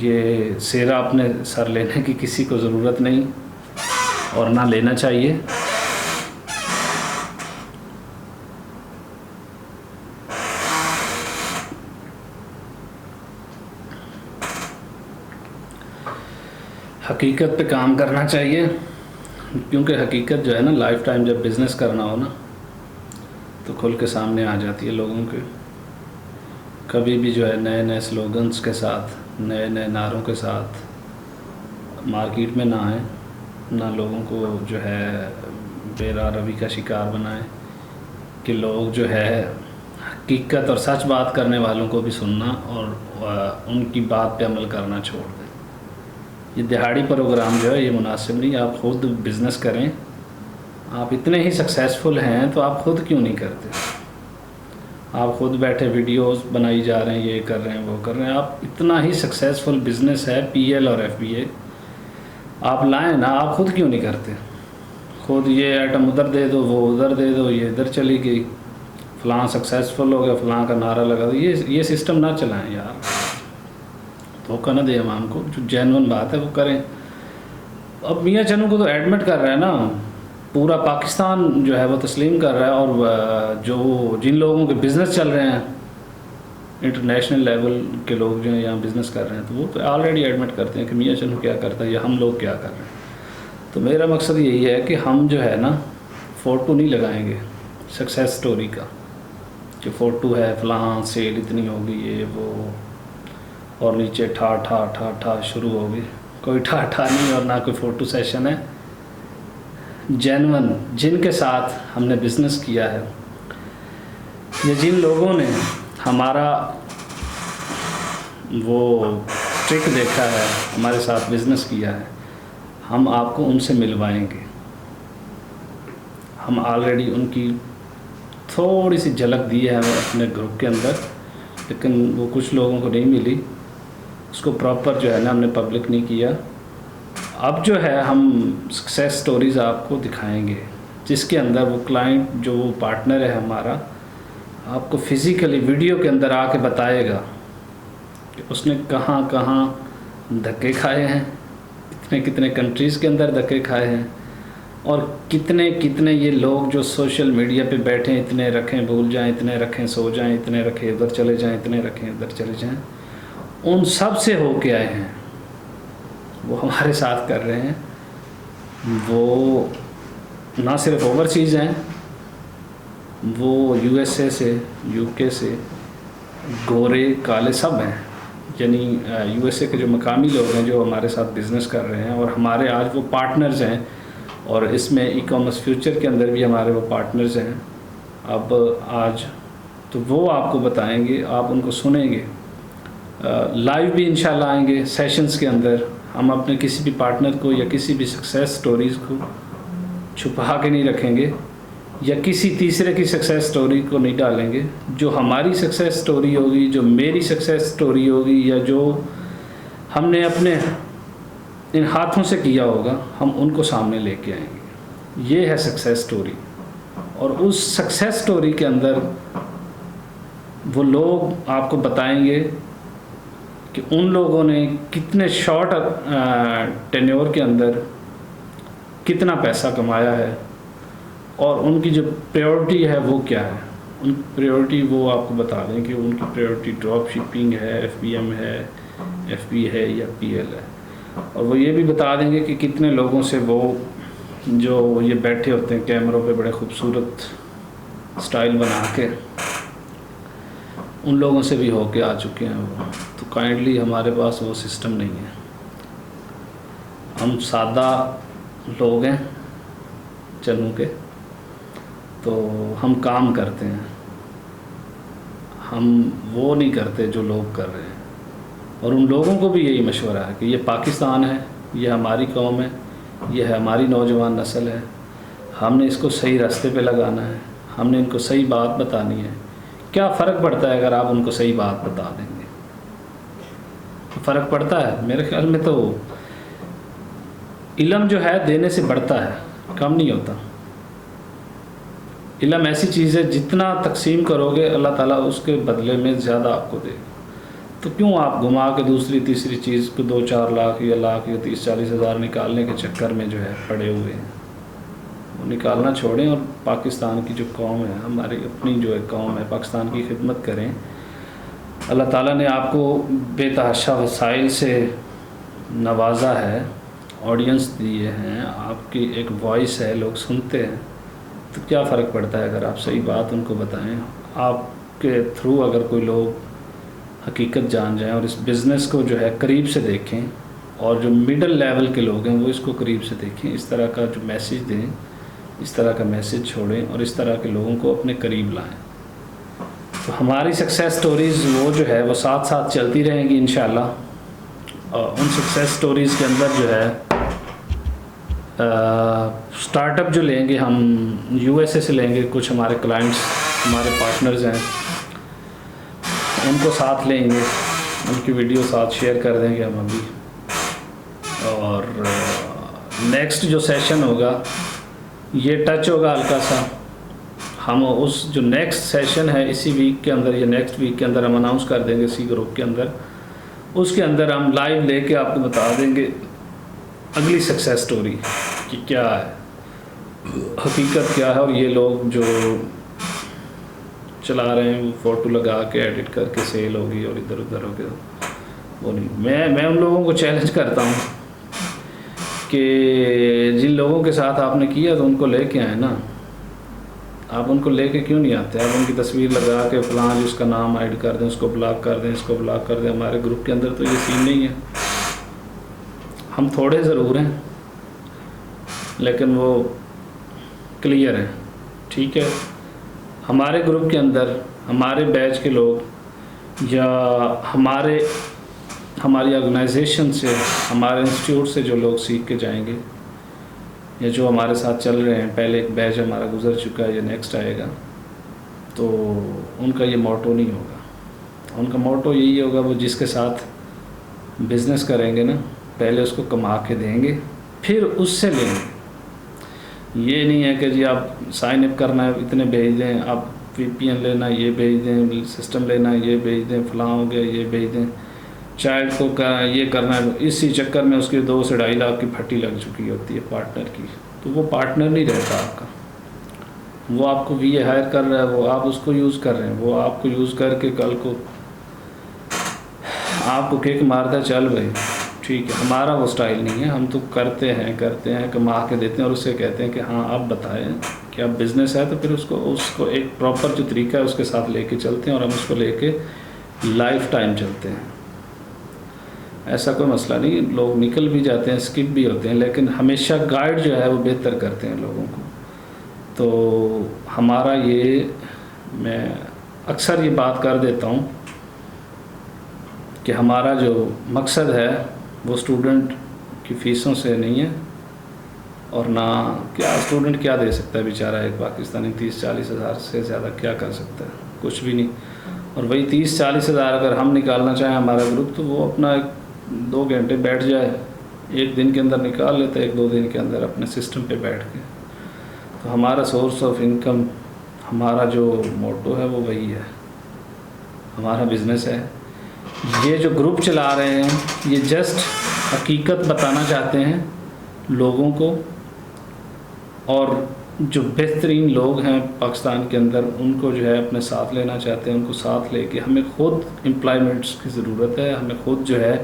یہ سیرا اپنے سر لینے کی کسی کو ضرورت نہیں اور نہ لینا چاہیے. حقیقت پہ کام کرنا چاہیے، کیونکہ حقیقت جو ہے نا لائف ٹائم جب بزنس کرنا ہو نا تو کھل کے سامنے آ جاتی ہے لوگوں کے. کبھی بھی جو ہے نئے نئے سلوگنز کے ساتھ، نئے نئے نعروں کے ساتھ مارکیٹ میں نہ آئیں، نہ لوگوں کو جو ہے بے راہ روی کا شکار بنائیں کہ لوگ جو ہے حقیقت اور سچ بات کرنے والوں کو بھی سننا اور ان کی بات پہ عمل کرنا چھوڑ دیں. یہ دہاڑی پروگرام جو ہے یہ مناسب نہیں. آپ خود بزنس کریں. آپ اتنے ہی سکسیزفل ہیں تو آپ خود کیوں نہیں کرتے؟ آپ خود بیٹھے ویڈیوز بنائی جا رہے ہیں، یہ کر رہے ہیں، وہ کر رہے ہیں. آپ اتنا ہی سکسیزفل بزنس ہے پی ایل اور ایف بی اے، آپ لائیں نا. آپ خود کیوں نہیں کرتے؟ خود یہ آئٹم ادھر دے دو، وہ ادھر دے دو، یہ ادھر چلی گئی، فلاں سکسیزفل ہو گیا، فلاں کا نعرہ لگا دو. یہ سسٹم نہ چلائیں یار، دھوکہ نہ دیں عوام کو. جو جینون بات ہے وہ کریں. اب میاں چنو کو تو ایڈمٹ کر رہے ہیں نا، پورا پاکستان جو ہے وہ تسلیم کر رہا ہے. اور جو جن لوگوں کے بزنس چل رہے ہیں انٹرنیشنل لیول کے لوگ جو ہیں یہاں بزنس کر رہے ہیں، تو وہ تو آلریڈی ایڈمٹ کرتے ہیں کہ میاں چنو کیا کرتا ہے یا ہم لوگ کیا کر رہے ہیں. تو میرا مقصد یہی ہے کہ ہم جو ہے نا فوٹو نہیں لگائیں گے سکسیس سٹوری کا کہ فوٹو ہے فلاں سیل اتنی ہوگی یہ وہ، اور نیچے ٹھا ٹھا ٹھا ٹھا شروع ہوگی. کوئی ٹھا ٹھا نہیں اور نہ کوئی فوٹو سیشن ہے. جینون جن کے ساتھ ہم نے بزنس کیا ہے یا جن لوگوں نے ہمارا وہ ٹرک دیکھا ہے، ہمارے ساتھ بزنس کیا ہے، ہم آپ کو ان سے ملوائیں گے. ہم آلریڈی ان کی تھوڑی سی جھلک دی ہے ہمیں اپنے گروپ کے اندر، لیکن وہ کچھ لوگوں کو نہیں ملی. اس کو پراپر جو ہے نا ہم نے پبلک نہیں کیا. اب جو ہے ہم سکسیس سٹوریز آپ کو دکھائیں گے جس کے اندر وہ کلائنٹ جو وہ پارٹنر ہے ہمارا آپ کو فزیکلی ویڈیو کے اندر آ کے بتائے گا کہ اس نے کہاں کہاں دھکے کھائے ہیں، کتنے کنٹریز کے اندر دھکے کھائے ہیں، اور کتنے یہ لوگ جو سوشل میڈیا پہ بیٹھے ہیں، اتنے رکھیں بھول جائیں، اتنے رکھیں سو جائیں، اتنے رکھیں ادھر چلے جائیں، اتنے رکھیں ادھر چلے جائیں، ان سب سے ہو کے آئے ہیں. وہ ہمارے ساتھ کر رہے ہیں. وہ نہ صرف اوورسیز ہیں، وہ یو ایس اے سے، یو کے سے، گورے کالے سب ہیں. یعنی یو ایس اے کے جو مقامی لوگ ہیں جو ہمارے ساتھ بزنس کر رہے ہیں اور ہمارے آج وہ پارٹنرز ہیں، اور اس میں ای کامرس فیوچر کے اندر بھی ہمارے وہ پارٹنرز ہیں. اب آج تو وہ آپ کو بتائیں گے، آپ ان کو سنیں گے. لائیو بھی انشاءاللہ آئیں گے سیشنز کے اندر. ہم اپنے کسی بھی پارٹنر کو یا کسی بھی سکسیس سٹوریز کو چھپا کے نہیں رکھیں گے یا کسی تیسرے کی سکسیس سٹوری کو نہیں ڈالیں گے. جو ہماری سکسیس سٹوری ہوگی، جو میری سکسیس سٹوری ہوگی، یا جو ہم نے اپنے ان ہاتھوں سے کیا ہوگا، ہم ان کو سامنے لے کے آئیں گے. یہ ہے سکسیس سٹوری. اور اس سکسیس سٹوری کے اندر وہ لوگ آپ کو بتائیں گے کہ ان لوگوں نے کتنے شارٹ ٹینیور کے اندر کتنا پیسہ کمایا ہے، اور ان کی جو پریورٹی ہے وہ کیا ہے۔ ان کی پریورٹی وہ آپ کو بتا دیں کہ ان کی پریورٹی ڈراپ شپنگ ہے، ایف بی ایم ہے، ایف بی ہے یا پی ایل ہے، اور وہ یہ بھی بتا دیں گے کہ کتنے لوگوں سے وہ جو یہ بیٹھے ہوتے ہیں کیمروں پہ بڑے خوبصورت سٹائل بنا کے، ان لوگوں سے بھی ہو کے آ چکے ہیں وہ۔ تو کائنڈلی ہمارے پاس وہ سسٹم نہیں ہے، ہم سادہ لوگ ہیں چنو کے، تو ہم کام کرتے ہیں، ہم وہ نہیں کرتے جو لوگ کر رہے ہیں۔ اور ان لوگوں کو بھی یہی مشورہ ہے کہ یہ پاکستان ہے، یہ ہماری قوم ہے، یہ ہے ہماری نوجوان نسل ہے، ہم نے اس کو صحیح راستے پہ لگانا ہے، ہم نے ان کو صحیح بات بتانی ہے۔ کیا فرق پڑتا ہے اگر آپ ان کو صحیح بات بتا دیں گے؟ فرق پڑتا ہے؟ میرے خیال میں تو علم جو ہے دینے سے بڑھتا ہے، کم نہیں ہوتا۔ علم ایسی چیز ہے جتنا تقسیم کرو گے اللہ تعالیٰ اس کے بدلے میں زیادہ آپ کو دے گا۔ تو کیوں آپ گھما کے دوسری تیسری چیز کو 2-4 لاکھ یا لاکھ یا 30-40 ہزار نکالنے کے چکر میں جو ہے پڑے ہوئے ہیں؟ وہ نکالنا چھوڑیں اور پاکستان کی جو قوم ہے، ہماری اپنی جو ہے قوم ہے، پاکستان کی خدمت کریں۔ اللہ تعالیٰ نے آپ کو بے تحاشا وسائل سے نوازا ہے، آڈینس دیے ہیں، آپ کی ایک وائس ہے، لوگ سنتے ہیں، تو کیا فرق پڑتا ہے اگر آپ صحیح بات ان کو بتائیں؟ آپ کے تھرو اگر کوئی لوگ حقیقت جان جائیں اور اس بزنس کو جو ہے قریب سے دیکھیں، اور جو مڈل لیول کے لوگ ہیں وہ اس کو قریب سے دیکھیں، اس طرح کا جو میسیج دیں، اس طرح کا میسیج چھوڑیں اور اس طرح کے لوگوں کو اپنے قریب لائیں، تو ہماری سکسیس سٹوریز وہ جو ہے وہ ساتھ ساتھ چلتی رہیں گی انشاءاللہ۔ اور ان سکسیس سٹوریز کے اندر جو ہے سٹارٹ اپ جو لیں گے ہم یو ایس اے سے لیں گے، کچھ ہمارے کلائنٹس ہمارے پارٹنرز ہیں، ان کو ساتھ لیں گے، ان کی ویڈیو ساتھ شیئر کر دیں گے ہم ابھی۔ اور نیکسٹ جو سیشن ہوگا یہ ٹچ ہوگا ہلکا سا، ہم اس جو نیکسٹ سیشن ہے اسی ویک کے اندر یا نیکسٹ ویک کے اندر ہم اناؤنس کر دیں گے اسی گروپ کے اندر، اس کے اندر ہم لائیو لے کے آپ کو بتا دیں گے اگلی سکسیس سٹوری کہ کیا ہے، حقیقت کیا ہے، اور یہ لوگ جو چلا رہے ہیں وہ فوٹو لگا کے ایڈٹ کر کے سیل ہوگی اور ادھر ادھر ہو گیا، وہ نہیں۔ میں ان لوگوں کو چیلنج کرتا ہوں کہ جن لوگوں کے ساتھ آپ نے کیا تو ان کو لے کے آئیں نا، آپ ان کو لے کے کیوں نہیں آتے؟ آپ ان کی تصویر لگا کے فلاں جس کا نام ایڈ کر دیں، اس کو بلاک کر دیں، اس کو بلاک کر دیں۔ ہمارے گروپ کے اندر تو یہ سین نہیں ہے، ہم تھوڑے ضرور ہیں لیکن وہ کلیئر ہیں، ٹھیک ہے۔ ہمارے گروپ کے اندر ہمارے بیچ کے لوگ یا ہماری آرگنائزیشن سے، ہمارے انسٹیٹیوٹ سے جو لوگ سیکھ کے جائیں گے یا جو ہمارے ساتھ چل رہے ہیں، پہلے ایک بیچ ہمارا گزر چکا ہے یا نیکسٹ آئے گا، تو ان کا یہ موٹو نہیں ہوگا، ان کا موٹو یہی ہوگا، وہ جس کے ساتھ بزنس کریں گے نا پہلے اس کو کما کے دیں گے پھر اس سے لیں گے۔ یہ نہیں ہے کہ جی آپ سائن اپ کرنا ہے اتنے بھیج دیں، آپ وی پی این لینا یہ بھیج دیں، سسٹم لینا یہ بھیج دیں، فلاں ہو گیا یہ بھیج دیں، چائلڈ کو یہ کرنا ہے، اسی چکر میں اس کے 2 سے 2.5 لاکھ کی پھٹی لگ چکی ہوتی ہے پارٹنر کی، تو وہ پارٹنر نہیں رہتا آپ کا، وہ آپ کو وی ہائر کر رہا ہے، وہ آپ اس کو یوز کر رہے ہیں، وہ آپ کو یوز کر کے کل کو آپ کو کیک مارتا ہے، چل بھائی ٹھیک ہے۔ ہمارا وہ سٹائل نہیں ہے، ہم تو کرتے ہیں کما کے دیتے ہیں اور اس سے کہتے ہیں کہ ہاں آپ بتائیں کہ اب بزنس ہے، تو پھر اس کو ایک پراپر جو طریقہ ہے اس کے ساتھ لے کے چلتے ہیں اور ہم اس کو لے کے لائف ٹائم چلتے ہیں۔ ایسا کوئی مسئلہ نہیں، لوگ نکل بھی جاتے ہیں، اسکپ بھی ہوتے ہیں، لیکن ہمیشہ گائیڈ جو ہے وہ بہتر کرتے ہیں لوگوں کو۔ تو ہمارا یہ، میں اکثر یہ بات کر دیتا ہوں کہ ہمارا جو مقصد ہے وہ اسٹوڈنٹ کی فیسوں سے نہیں ہے، اور نہ کیا اسٹوڈنٹ کیا دے سکتا ہے بیچارہ، ایک پاکستانی 30-40 ہزار سے زیادہ کیا کر سکتا ہے؟ کچھ بھی نہیں۔ اور وہی 30-40 ہزار اگر ہم نکالنا چاہیں ہمارا گروپ، تو وہ اپنا 2 گھنٹے بیٹھ جائے، ایک دن کے اندر نکال لیتا ہے، 1-2 دن کے اندر اپنے سسٹم پہ بیٹھ کے۔ تو ہمارا سورس آف انکم، ہمارا جو موٹو ہے وہ وہی ہے۔ ہمارا بزنس ہے. یہ جو گروپ چلا رہے ہیں یہ جسٹ حقیقت بتانا چاہتے ہیں لوگوں کو, اور جو بہترین لوگ ہیں پاکستان کے اندر ان کو جو ہے اپنے ساتھ لینا چاہتے ہیں. ان کو ساتھ لے کے ہمیں خود امپلائمنٹس کی ضرورت ہے, ہمیں خود جو ہے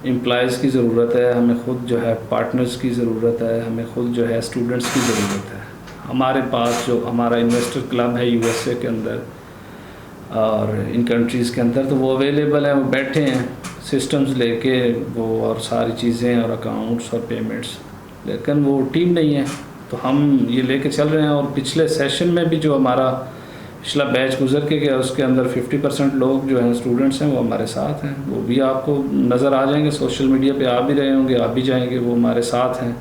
امپلائیز کی ضرورت ہے, ہمیں خود جو ہے پارٹنرز کی ضرورت ہے, ہمیں خود جو ہے اسٹوڈنٹس کی ضرورت ہے. ہمارے پاس جو ہمارا انویسٹر کلب ہے USA کے اندر اور ان کنٹریز کے اندر, تو وہ اویلیبل ہے, وہ بیٹھے ہیں سسٹمز لے کے وہ اور ساری چیزیں اور اکاؤنٹس اور پیمنٹس, لیکن وہ ٹیم نہیں ہے. تو ہم یہ لے کے چل رہے ہیں. اور پچھلے سیشن میں بھی جو ہمارا پچھلا بیچ گزر کے گیا اس کے اندر 50% لوگ جو ہیں اسٹوڈنٹس ہیں وہ ہمارے ساتھ ہیں. وہ بھی آپ کو نظر آ جائیں گے سوشل میڈیا پہ, آپ بھی رہے ہوں گے, آپ بھی جائیں گے, وہ ہمارے ساتھ ہیں.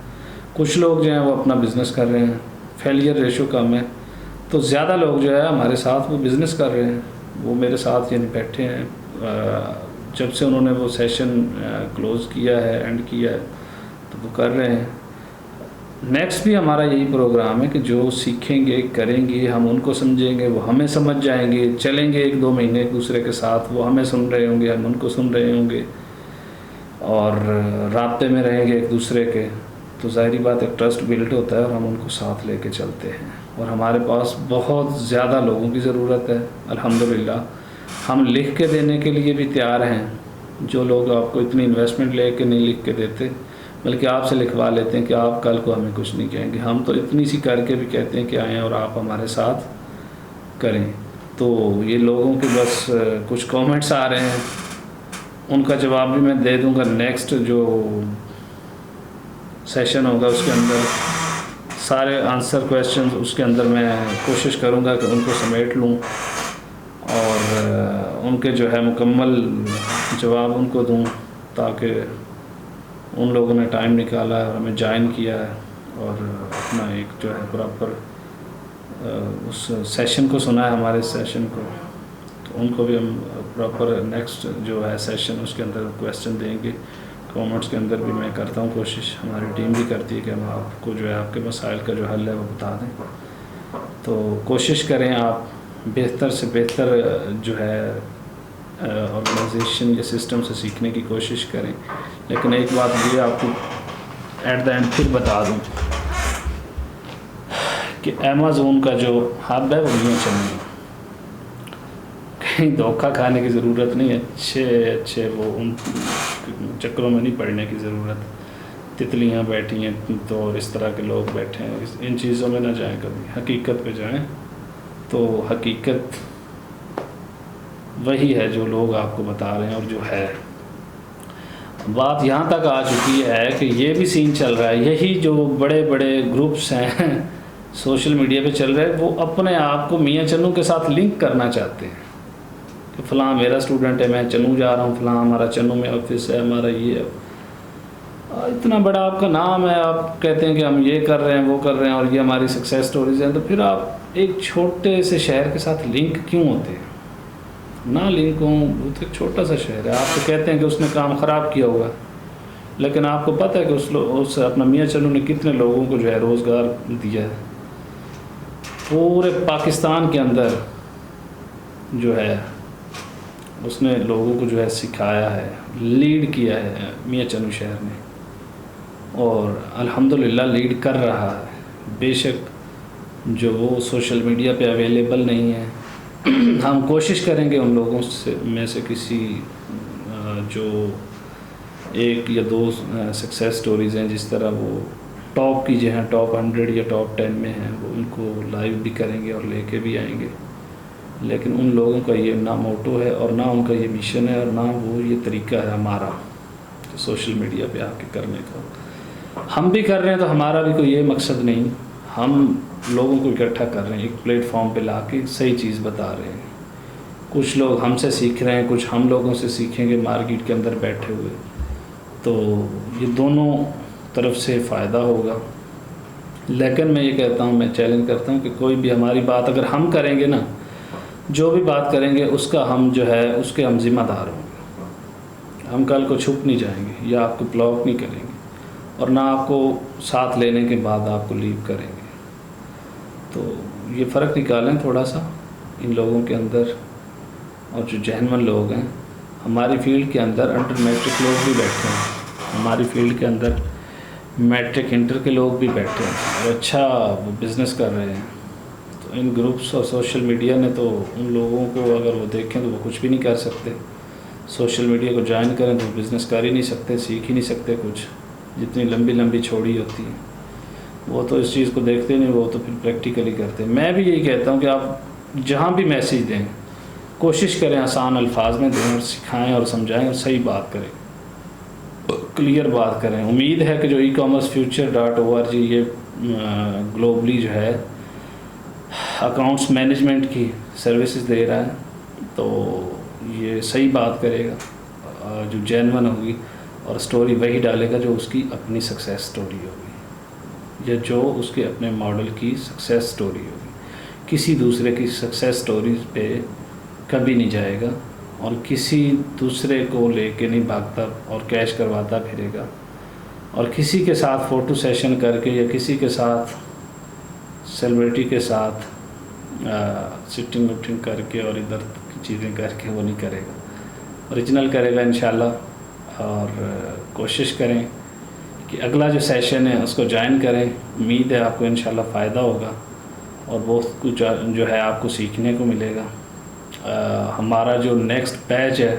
کچھ لوگ جو ہیں وہ اپنا بزنس کر رہے ہیں, فیلئر ریشو کم ہے, تو زیادہ لوگ جو ہے ہمارے ساتھ وہ بزنس کر رہے ہیں. وہ میرے ساتھ یعنی بیٹھے ہیں جب سے انہوں نے وہ سیشن کلوز کیا ہے, اینڈ کیا ہے, تو وہ کر رہے ہیں. نیکسٹ بھی ہمارا یہی پروگرام ہے کہ جو سیکھیں گے کریں گے ہم ان کو سمجھیں گے, وہ ہمیں سمجھ جائیں گے, چلیں گے 1-2 مہینے ایک دوسرے کے ساتھ, وہ ہمیں سن رہے ہوں گے, ہم ان کو سن رہے ہوں گے, اور رابطے میں رہیں گے ایک دوسرے کے, تو ظاہری بات ایک ٹرسٹ بلڈ ہوتا ہے اور ہم ان کو ساتھ لے کے چلتے ہیں. اور ہمارے پاس بہت زیادہ لوگوں کی ضرورت ہے الحمدللہ. ہم لکھ کے دینے کے لیے بھی تیار ہیں. جو لوگ آپ کو اتنی انویسٹمنٹ لے کے نہیں لکھ کے دیتے بلکہ آپ سے لکھوا لیتے ہیں کہ آپ کل کو ہمیں کچھ نہیں کہیں گے, ہم تو اتنی سی کر کے بھی کہتے ہیں کہ آئیں اور آپ ہمارے ساتھ کریں. تو یہ لوگوں کے بس کچھ کامنٹس آ رہے ہیں, ان کا جواب بھی میں دے دوں گا. نیکسٹ جو سیشن ہوگا اس کے اندر سارے آنسر کویشچنز اس کے اندر میں کوشش کروں گا کہ ان کو سمیٹ لوں اور ان کے جو ہے مکمل جواب ان کو دوں, تاکہ ان لوگوں نے ٹائم نکالا ہے اور ہمیں جوائن کیا ہے اور اپنا ایک جو ہے پراپر اس سیشن کو سنا ہے ہمارے سیشن کو, تو ان کو بھی ہم پراپر نیکسٹ جو ہے سیشن اس کے اندر کویسچن دیں گے. کامنٹس کے اندر بھی میں کرتا ہوں کوشش, ہماری ٹیم بھی کرتی ہے کہ ہم آپ کو جو ہے آپ کے مسائل کا جو حل ہے وہ بتا دیں. تو کوشش کریں آپ بہتر سے بہتر جو ہے آرگنائزیشن یا سسٹم سے سیکھنے کی کوشش کریں. لیکن ایک بات یہ آپ کو ایٹ دا اینڈ پھر بتا دوں کہ امیزون کا جو ہب ہے وہ یوں چلیں, کہیں دھوکہ کھانے کی ضرورت نہیں ہے. اچھے وہ ان چکروں میں نہیں پڑنے کی ضرورت. تتلیاں بیٹھی ہیں تو اس طرح کے لوگ بیٹھے ہیں, ان چیزوں میں نہ جائیں, کبھی حقیقت پہ جائیں. تو حقیقت وہی ہے جو لوگ آپ کو بتا رہے ہیں اور جو ہے. بات یہاں تک آ چکی ہے کہ یہ بھی سین چل رہا ہے, یہی جو بڑے بڑے گروپس ہیں سوشل میڈیا پہ چل رہے ہیں, وہ اپنے آپ کو میاں چنو کے ساتھ لنک کرنا چاہتے ہیں کہ فلاں میرا اسٹوڈنٹ ہے, میں چنو جا رہا ہوں, فلاں ہمارا چنو میں آفس ہے, ہمارا یہ ہے. اتنا بڑا آپ کا نام ہے, آپ کہتے ہیں کہ ہم یہ کر رہے ہیں وہ کر رہے ہیں اور یہ ہماری سکسیس سٹوریز ہیں, تو پھر آپ ایک چھوٹے سے شہر کے ساتھ لنک کیوں ہوتے ہیں؟ نہ لنک ہوں, وہ تو ایک چھوٹا سا شہر ہے. آپ تو کہتے ہیں کہ اس نے کام خراب کیا ہوگا, لیکن آپ کو پتہ ہے کہ اس اپنا میاں چنو نے کتنے لوگوں کو جو ہے روزگار دیا ہے. پورے پاکستان کے اندر جو ہے اس نے لوگوں کو جو ہے سکھایا ہے, لیڈ کیا ہے میاں چنو شہر نے, اور الحمدللہ لیڈ کر رہا ہے. بے شک جو وہ سوشل میڈیا پہ اویلیبل نہیں ہے, ہم کوشش کریں گے ان لوگوں میں سے کسی جو 1 یا 2 سکسیس سٹوریز ہیں جس طرح وہ ٹاپ کی جو ہیں ٹاپ 100 یا ٹاپ 10 میں ہیں, وہ ان کو لائیو بھی کریں گے اور لے کے بھی آئیں گے. لیکن ان لوگوں کا یہ نہ موٹو ہے اور نہ ان کا یہ مشن ہے اور نہ وہ یہ طریقہ ہے ہمارا سوشل میڈیا پہ آ کے کرنے کا. ہم بھی کر رہے ہیں تو ہمارا بھی کوئی یہ مقصد نہیں, ہم لوگوں کو اکٹھا کر رہے ہیں, ایک پلیٹ فارم پہ لا کے صحیح چیز بتا رہے ہیں. کچھ لوگ ہم سے سیکھ رہے ہیں, کچھ ہم لوگوں سے سیکھیں گے مارکیٹ کے اندر بیٹھے ہوئے. تو یہ دونوں طرف سے فائدہ ہوگا. لیکن میں یہ کہتا ہوں, میں چیلنج کرتا ہوں کہ کوئی بھی ہماری بات اگر ہم کریں گے نا, جو بھی بات کریں گے اس کا ہم جو ہے اس کے ہم ذمہ دار ہوں گے. ہم کل کو چھپ نہیں جائیں گے یا آپ کو بلاک نہیں کریں گے, اور نہ آپ کو ساتھ لینے کے بعد آپ کو لیو کریں گے. تو یہ فرق نکالیں تھوڑا سا ان لوگوں کے اندر, اور جو جینون لوگ ہیں ہماری فیلڈ کے اندر انڈر میٹرک لوگ بھی بیٹھے ہیں، ہماری فیلڈ کے اندر میٹرک انٹر کے لوگ بھی بیٹھے ہیں اور اچھا وہ بزنس کر رہے ہیں۔ تو ان گروپس اور سوشل میڈیا نے تو ان لوگوں کو اگر وہ دیکھیں تو وہ کچھ بھی نہیں کر سکتے، سوشل میڈیا کو جوائن کریں تو بزنس کر ہی نہیں سکتے، سیکھ ہی نہیں سکتے کچھ، جتنی لمبی لمبی چھوڑی ہوتی ہے وہ تو اس چیز کو دیکھتے نہیں، وہ تو پھر پریکٹیکلی کرتے ہیں۔ میں بھی یہی کہتا ہوں کہ آپ جہاں بھی میسیج دیں کوشش کریں آسان الفاظ میں دیں اور سکھائیں اور سمجھائیں اور صحیح بات کریں، کلیئر بات کریں۔ امید ہے کہ جو ecommercefuture.org یہ گلوبلی جو ہے اکاؤنٹس مینجمنٹ کی سروسز دے رہا ہے تو یہ صحیح بات کرے گا، جو جینون ہوگی اور سٹوری وہی ڈالے گا جو اس کی اپنی سکسیس سٹوری ہوگی یا جو اس کے اپنے ماڈل کی سکسیس سٹوری ہوگی۔ کسی دوسرے کی سکسیس سٹوریز پہ کبھی نہیں جائے گا اور کسی دوسرے کو لے کے نہیں بھاگتا اور کیش کرواتا پھرے گا، اور کسی کے ساتھ فوٹو سیشن کر کے یا کسی کے ساتھ سیلیبریٹی کے ساتھ سٹنگ وٹنگ کر کے اور ادھر کی چیزیں کر کے وہ نہیں کرے گا، اوریجنل کرے گا انشاءاللہ۔ اور کوشش کریں کہ اگلا جو سیشن ہے اس کو جوائن کریں، امید ہے آپ کو انشاءاللہ فائدہ ہوگا اور بہت کچھ جو ہے آپ کو سیکھنے کو ملے گا۔ ہمارا جو نیکسٹ بیچ ہے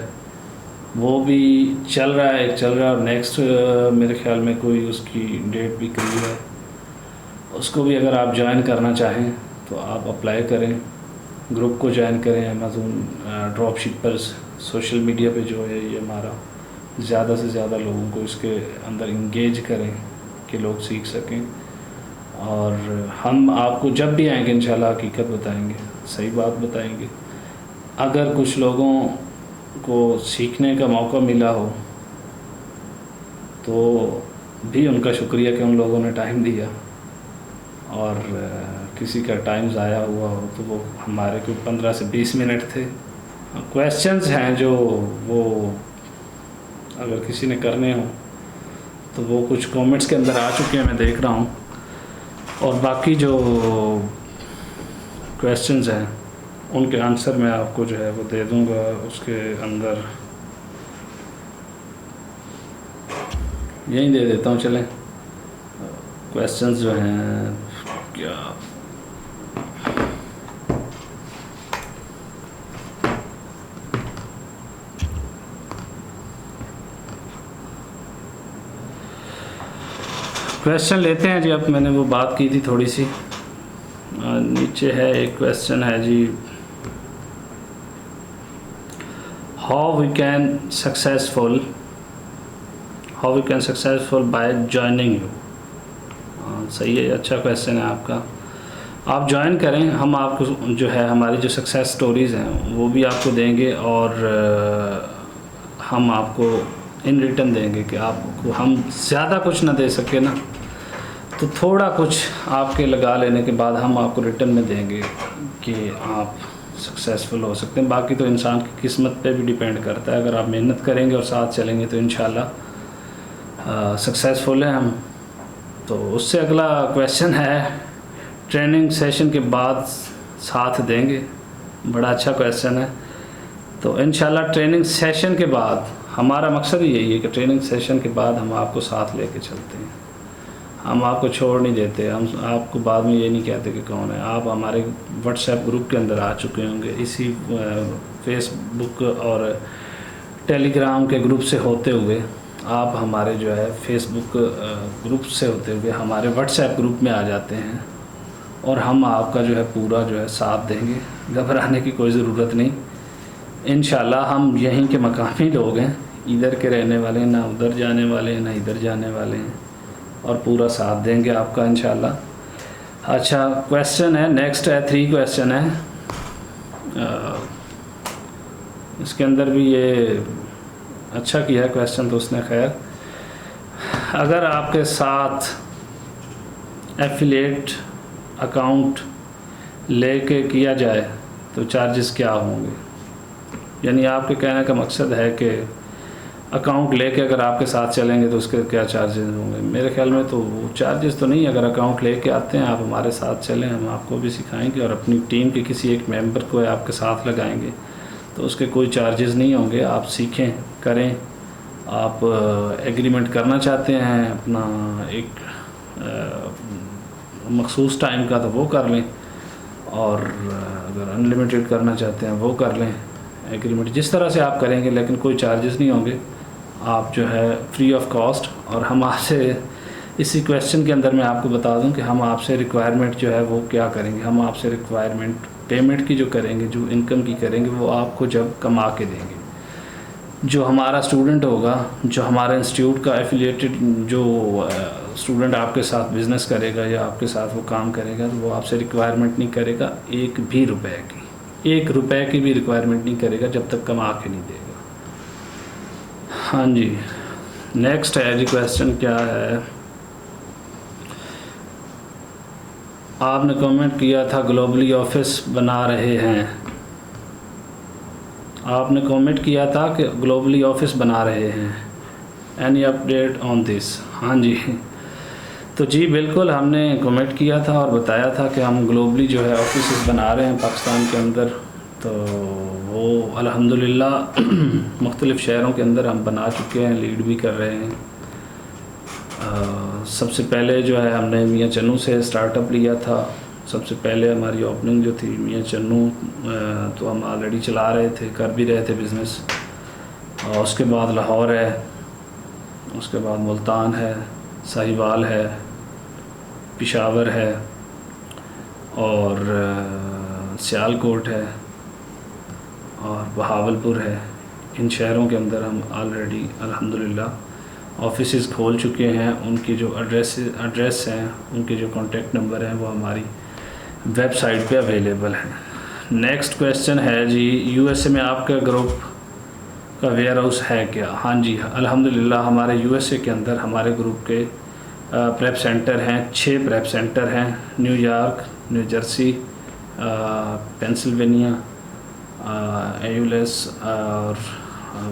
وہ بھی چل رہا ہے اور نیکسٹ میرے خیال میں کوئی اس کی ڈیٹ بھی قریب ہے، اس کو بھی اگر آپ جوائن کرنا چاہیں تو آپ اپلائی کریں، گروپ کو جوائن کریں امیزون ڈراپ شپرز۔ سوشل میڈیا پہ جو ہے یہ ہمارا زیادہ سے زیادہ لوگوں کو اس کے اندر انگیج کریں کہ لوگ سیکھ سکیں، اور ہم آپ کو جب بھی آئیں گے انشاءاللہ حقیقت بتائیں گے، صحیح بات بتائیں گے۔ اگر کچھ لوگوں کو سیکھنے کا موقع ملا ہو تو بھی ان کا شکریہ کہ ان لوگوں نے ٹائم دیا، اور کسی کا ٹائم ضائع ہوا ہو تو وہ ہمارے کوئی 15 سے 20 منٹ تھے۔ کویسچنز ہیں جو وہ اگر کسی نے کرنے ہوں تو وہ کچھ کومنٹس کے اندر آ چکے ہیں، میں دیکھ رہا ہوں، اور باقی جو کویسچنز ہیں ان کے آنسر میں آپ کو جو ہے وہ دے دوں گا اس کے اندر، یہیں دے دیتا ہوں۔ چلیں کویسچنز جو ہیں کیا کویسچن لیتے ہیں جی۔ اب میں نے وہ بات کی تھی تھوڑی سی، نیچے ہے ایک کویسچن ہے جی، how we can successful by joining you. صحیح ہے، اچھا کویسچن ہے آپ کا۔ آپ جوائن کریں، ہم آپ کو جو ہے ہماری جو سکسیس سٹوریز ہیں وہ بھی آپ کو دیں گے، اور ہم آپ کو ان ریٹرن دیں گے کہ آپ کو ہم زیادہ کچھ نہ دے سکے نا، تو تھوڑا کچھ آپ کے لگا لینے کے بعد ہم آپ کو ریٹرن میں دیں گے کہ آپ سکسیزفل ہو سکتے ہیں۔ باقی تو انسان کی قسمت پہ بھی ڈیپینڈ کرتا ہے، اگر آپ محنت کریں گے اور ساتھ چلیں گے تو انشاءاللہ سکسیزفل ہیں ہم۔ تو اس سے اگلا کویسچن ہے، ٹریننگ سیشن کے بعد ساتھ دیں گے؟ بڑا اچھا کویسچن ہے۔ تو انشاءاللہ ٹریننگ سیشن کے بعد ہمارا مقصد ہی یہی ہے کہ ٹریننگ سیشن کے بعد ہم آپ کو ساتھ لے کے چلتے ہیں، ہم آپ کو چھوڑ نہیں دیتے، ہم آپ کو بعد میں یہ نہیں کہتے کہ کون ہے۔ آپ ہمارے واٹس ایپ گروپ کے اندر آ چکے ہوں گے، اسی فیس بک اور ٹیلی گرام کے گروپ سے ہوتے ہوئے آپ ہمارے جو ہے فیس بک گروپ سے ہوتے ہوئے ہمارے واٹس ایپ گروپ میں آ جاتے ہیں، اور ہم آپ کا جو ہے پورا جو ہے ساتھ دیں گے۔ گھبرانے کی کوئی ضرورت نہیں، انشاءاللہ ہم یہیں کے مقامی لوگ ہیں، ادھر کے رہنے والے ہیں، نہ ادھر جانے والے ہیں نہ ادھر جانے والے ہیں، اور پورا ساتھ دیں گے آپ کا انشاءاللہ۔ اچھا کویسچن ہے، نیکسٹ ہے 3 کویسچن ہے، اس کے اندر بھی یہ اچھا کیا ہے کویسچن تو اس نے۔ خیر، اگر آپ کے ساتھ ایفیلیٹ اکاؤنٹ لے کے کیا جائے تو چارجز کیا ہوں گے؟ یعنی آپ کے کہنے کا مقصد ہے کہ اکاؤنٹ لے کے اگر آپ کے ساتھ چلیں گے تو اس کے کیا چارجز ہوں گے؟ میرے خیال میں تو وہ چارجز تو نہیں، اگر اکاؤنٹ لے کے آتے ہیں آپ ہمارے ساتھ چلیں، ہم آپ کو بھی سکھائیں گے اور اپنی ٹیم کے کسی ایک ممبر کو آپ کے ساتھ لگائیں گے تو اس کے کوئی چارجز نہیں ہوں گے. آپ سیکھیں, کریں. آپ ایگریمنٹ کرنا چاہتے ہیں اپنا ایک مخصوص ٹائم کا تو وہ کر لیں, اور اگر انلمیٹڈ کرنا چاہتے ہیں وہ کر لیں ایگریمنٹ, جس طرح سے آپ کریں گے, لیکن کوئی چارجز نہیں ہوں گے. آپ جو ہے فری آف کاسٹ. اور ہم آپ سے اسی کویشچن کے اندر میں آپ کو بتا دوں کہ ہم آپ سے ریکوائرمنٹ جو ہے وہ کیا کریں گے. ہم آپ سے ریکوائرمنٹ پیمنٹ کی جو کریں گے, جو انکم کی کریں گے, وہ آپ کو جب کما کے دیں گے. جو ہمارا اسٹوڈنٹ ہوگا, جو ہمارا انسٹیٹیوٹ کا ایفیلیٹڈ جو اسٹوڈنٹ آپ کے ساتھ بزنس کرے گا یا آپ کے ساتھ وہ کام کرے گا, تو وہ آپ سے ریکوائرمنٹ نہیں کرے گا ایک بھی روپے کی بھی ریکوائرمنٹ نہیں کرے گا جب تک کما کے نہیں دے گا. ہاں جی, نیکسٹ ہے جی کویشچن کیا ہے. آپ نے کمنٹ کیا تھا گلوبلی آفس بنا رہے ہیں. آپ نے کمنٹ کیا تھا کہ گلوبلی آفس بنا رہے ہیں. اینی اپڈیٹ آن دس؟ ہاں جی, تو جی بالکل ہم نے کمنٹ کیا تھا اور بتایا تھا کہ ہم گلوبلی جو ہے آفسز بنا رہے ہیں پاکستان کے اندر. تو وہ الحمدللہ مختلف شہروں کے اندر ہم بنا چکے ہیں, لیڈ بھی کر رہے ہیں. سب سے پہلے جو ہے ہم نے میاں چنو سے سٹارٹ اپ لیا تھا. سب سے پہلے ہماری اوپننگ جو تھی میاں چنو, تو ہم آلریڈی چلا رہے تھے, کر بھی رہے تھے بزنس. اور اس کے بعد لاہور ہے, اس کے بعد ملتان ہے, ساہیوال ہے, پشاور ہے, اور سیالکوٹ ہے, اور بہاولپور ہے. ان شہروں کے اندر ہم آلریڈی الحمدللہ آفیسز کھول چکے ہیں. ان کی جو ایڈریس ہیں, ان کے جو کانٹیکٹ نمبر ہیں, وہ ہماری ویب سائٹ پہ اویلیبل ہیں. نیکسٹ کویشچن ہے جی, یو ایس اے میں آپ کا گروپ کا ویئر ہاؤس ہے کیا؟ ہاں جی الحمدللہ ہمارے یو ایس اے کے اندر ہمارے گروپ کے پریپ سینٹر ہیں, 6 پریپ سینٹر ہیں. New York, new Jersey, Pennsylvania, evils اور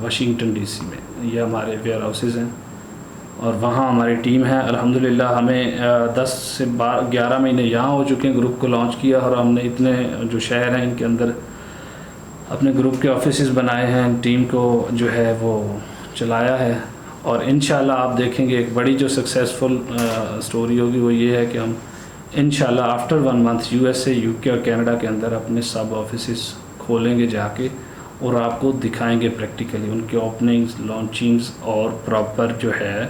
واشنگٹن ڈی سی میں. یہ ہمارے ویئر ہاؤسز ہیں, اور وہاں ہماری ٹیم ہے. الحمدللہ ہمیں 10 سے 11 مہینے یہاں ہو چکے ہیں گروپ کو لانچ کیا, اور ہم نے اتنے جو شہر ہیں ان کے اندر اپنے گروپ کے آفیسز بنائے ہیں, ٹیم کو جو ہے وہ چلایا ہے. اور انشاءاللہ آپ دیکھیں گے ایک بڑی جو سکسیزفل سٹوری ہوگی وہ یہ ہے کہ ہم انشاءاللہ after 1 month U S A, you کے اور کینیڈا کے اندر اپنے سب آفیسز کھولیں گے جا کے, اور آپ کو دکھائیں گے پریکٹیکلی ان کے اوپننگز, لانچنگز, اور پراپر جو ہے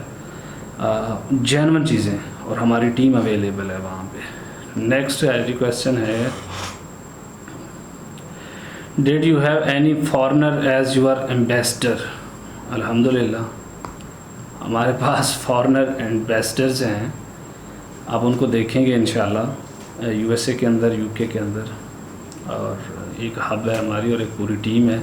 جینون چیزیں, اور ہماری ٹیم اویلیبل ہے وہاں پہ. نیکسٹ کویشچن ہے, did you have any foreigner as your ambassador? الحمدللہ ہمارے پاس فارنر ایمبیسڈرز ہیں. آپ ان کو دیکھیں گے انشاءاللہ یو ایس اے کے اندر, یو کے اندر, اور ایک ہب ہے ہماری اور ایک پوری ٹیم ہے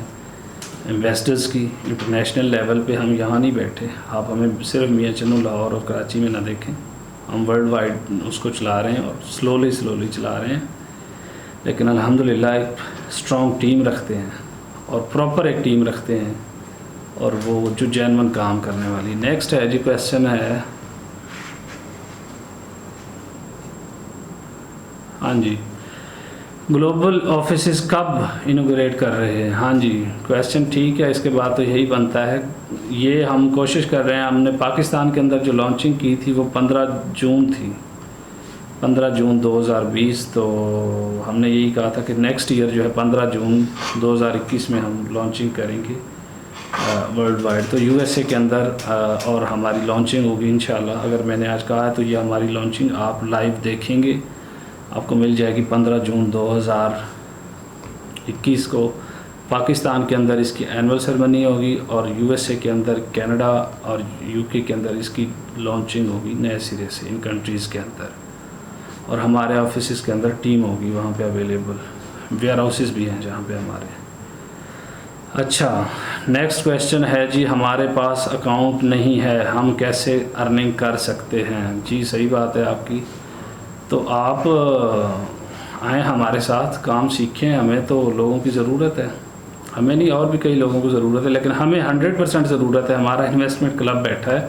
ایمبیسڈرز کی. انٹرنیشنل لیول پہ ہم یہاں نہیں بیٹھے. آپ ہمیں صرف میاں چنو لاہور اور کراچی میں نہ دیکھیں, ہم ورلڈ وائڈ اس کو چلا رہے ہیں, اور سلولی چلا رہے ہیں. لیکن الحمدللہ ایک اسٹرانگ ٹیم رکھتے ہیں, اور پراپر ایک ٹیم رکھتے ہیں, اور وہ جو جینون کام کرنے والی. نیکسٹ ہے جی کویشچن ہے, ہاں جی, گلوبل آفیسز کب انوگریٹ کر رہے ہیں؟ ہاں جی کویشچن ٹھیک ہے. اس کے بعد تو یہی بنتا ہے, یہ ہم کوشش کر رہے ہیں. ہم نے پاکستان کے اندر جو لانچنگ کی تھی وہ 15 جون تھی, 15 جون 2020. تو ہم نے یہی کہا تھا کہ نیکسٹ ایئر جو ہے 15 جون 2021 میں ہم لانچنگ کریں گے ورلڈ وائڈ. تو یو ایس اے کے اندر اور ہماری لانچنگ ہوگی انشاءاللہ. اگر میں نے آج کہا ہے تو یہ ہماری لانچنگ آپ لائیو دیکھیں گے, آپ کو مل جائے گی 15 جون 2021 کو. پاکستان کے اندر اس کی اینول سرمنی ہوگی, اور یو ایس اے کے اندر, کینیڈا اور یو کے اندر اس کی لانچنگ ہوگی نئے سرے سے ان کنٹریز کے اندر. اور ہمارے آفیسز کے اندر ٹیم ہوگی وہاں پہ اویلیبل, ویئر ہاؤسز بھی ہیں جہاں پہ ہمارے. اچھا نیکسٹ کویشچن ہے جی, ہمارے پاس اکاؤنٹ نہیں ہے, ہم کیسے ارننگ کر سکتے ہیں؟ جی صحیح بات ہے آپ کی. تو آپ آئیں ہمارے ساتھ, کام سیکھیں. ہمیں تو لوگوں کی ضرورت ہے, ہمیں نہیں اور بھی کئی لوگوں کو ضرورت ہے, لیکن ہمیں 100% ضرورت ہے. ہمارا انویسٹمنٹ کلب بیٹھا ہے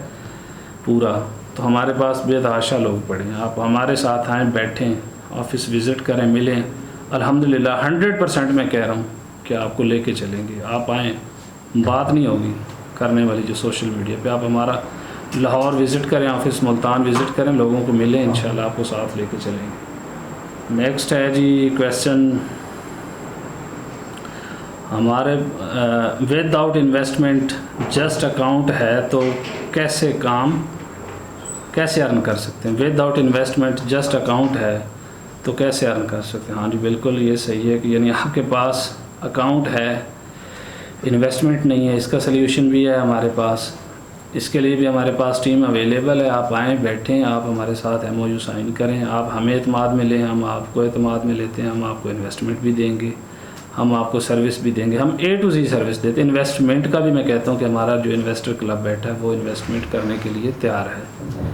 پورا, تو ہمارے پاس بے تحاشا لوگ پڑے ہیں. آپ ہمارے ساتھ آئیں, بیٹھیں, آفس وزٹ کریں, ملیں. الحمدللہ 100% میں کہہ رہا ہوں کہ کہ آپ کو لے کے چلیں گے. آپ آئیں, بات نہیں ہوگی کرنے والی جو سوشل میڈیا پہ. آپ ہمارا لاہور وزٹ کریں, آفس ملتان وزٹ کریں, لوگوں کو ملیں, انشاءاللہ آپ کو ساتھ لے کے چلیں گے. نیکسٹ ہے جی کویسچن ہمارے with out investment just account ہے تو کیسے ارن کر سکتے ہیں؟ With out investment just account ہے تو کیسے ارن کر سکتے ہیں؟ ہاں جی بالکل یہ صحیح ہے کہ یعنی آپ کے پاس اکاؤنٹ ہے, انویسٹمنٹ نہیں ہے. اس کا سلیوشن بھی ہے ہمارے پاس, اس کے لیے بھی ہمارے پاس ٹیم اویلیبل ہے. آپ آئیں, بیٹھیں, آپ ہمارے ساتھ MOU سائن کریں, آپ ہمیں اعتماد میں لیں, ہم آپ کو اعتماد میں لیتے ہیں. ہم آپ کو انویسٹمنٹ بھی دیں گے, ہم آپ کو سروس بھی دیں گے, ہم A to Z سروس دیتے ہیں. انویسٹمنٹ کا بھی میں کہتا ہوں کہ ہمارا جو انویسٹر کلب بیٹھا ہے وہ انویسٹمنٹ کرنے کے لیے تیار ہے.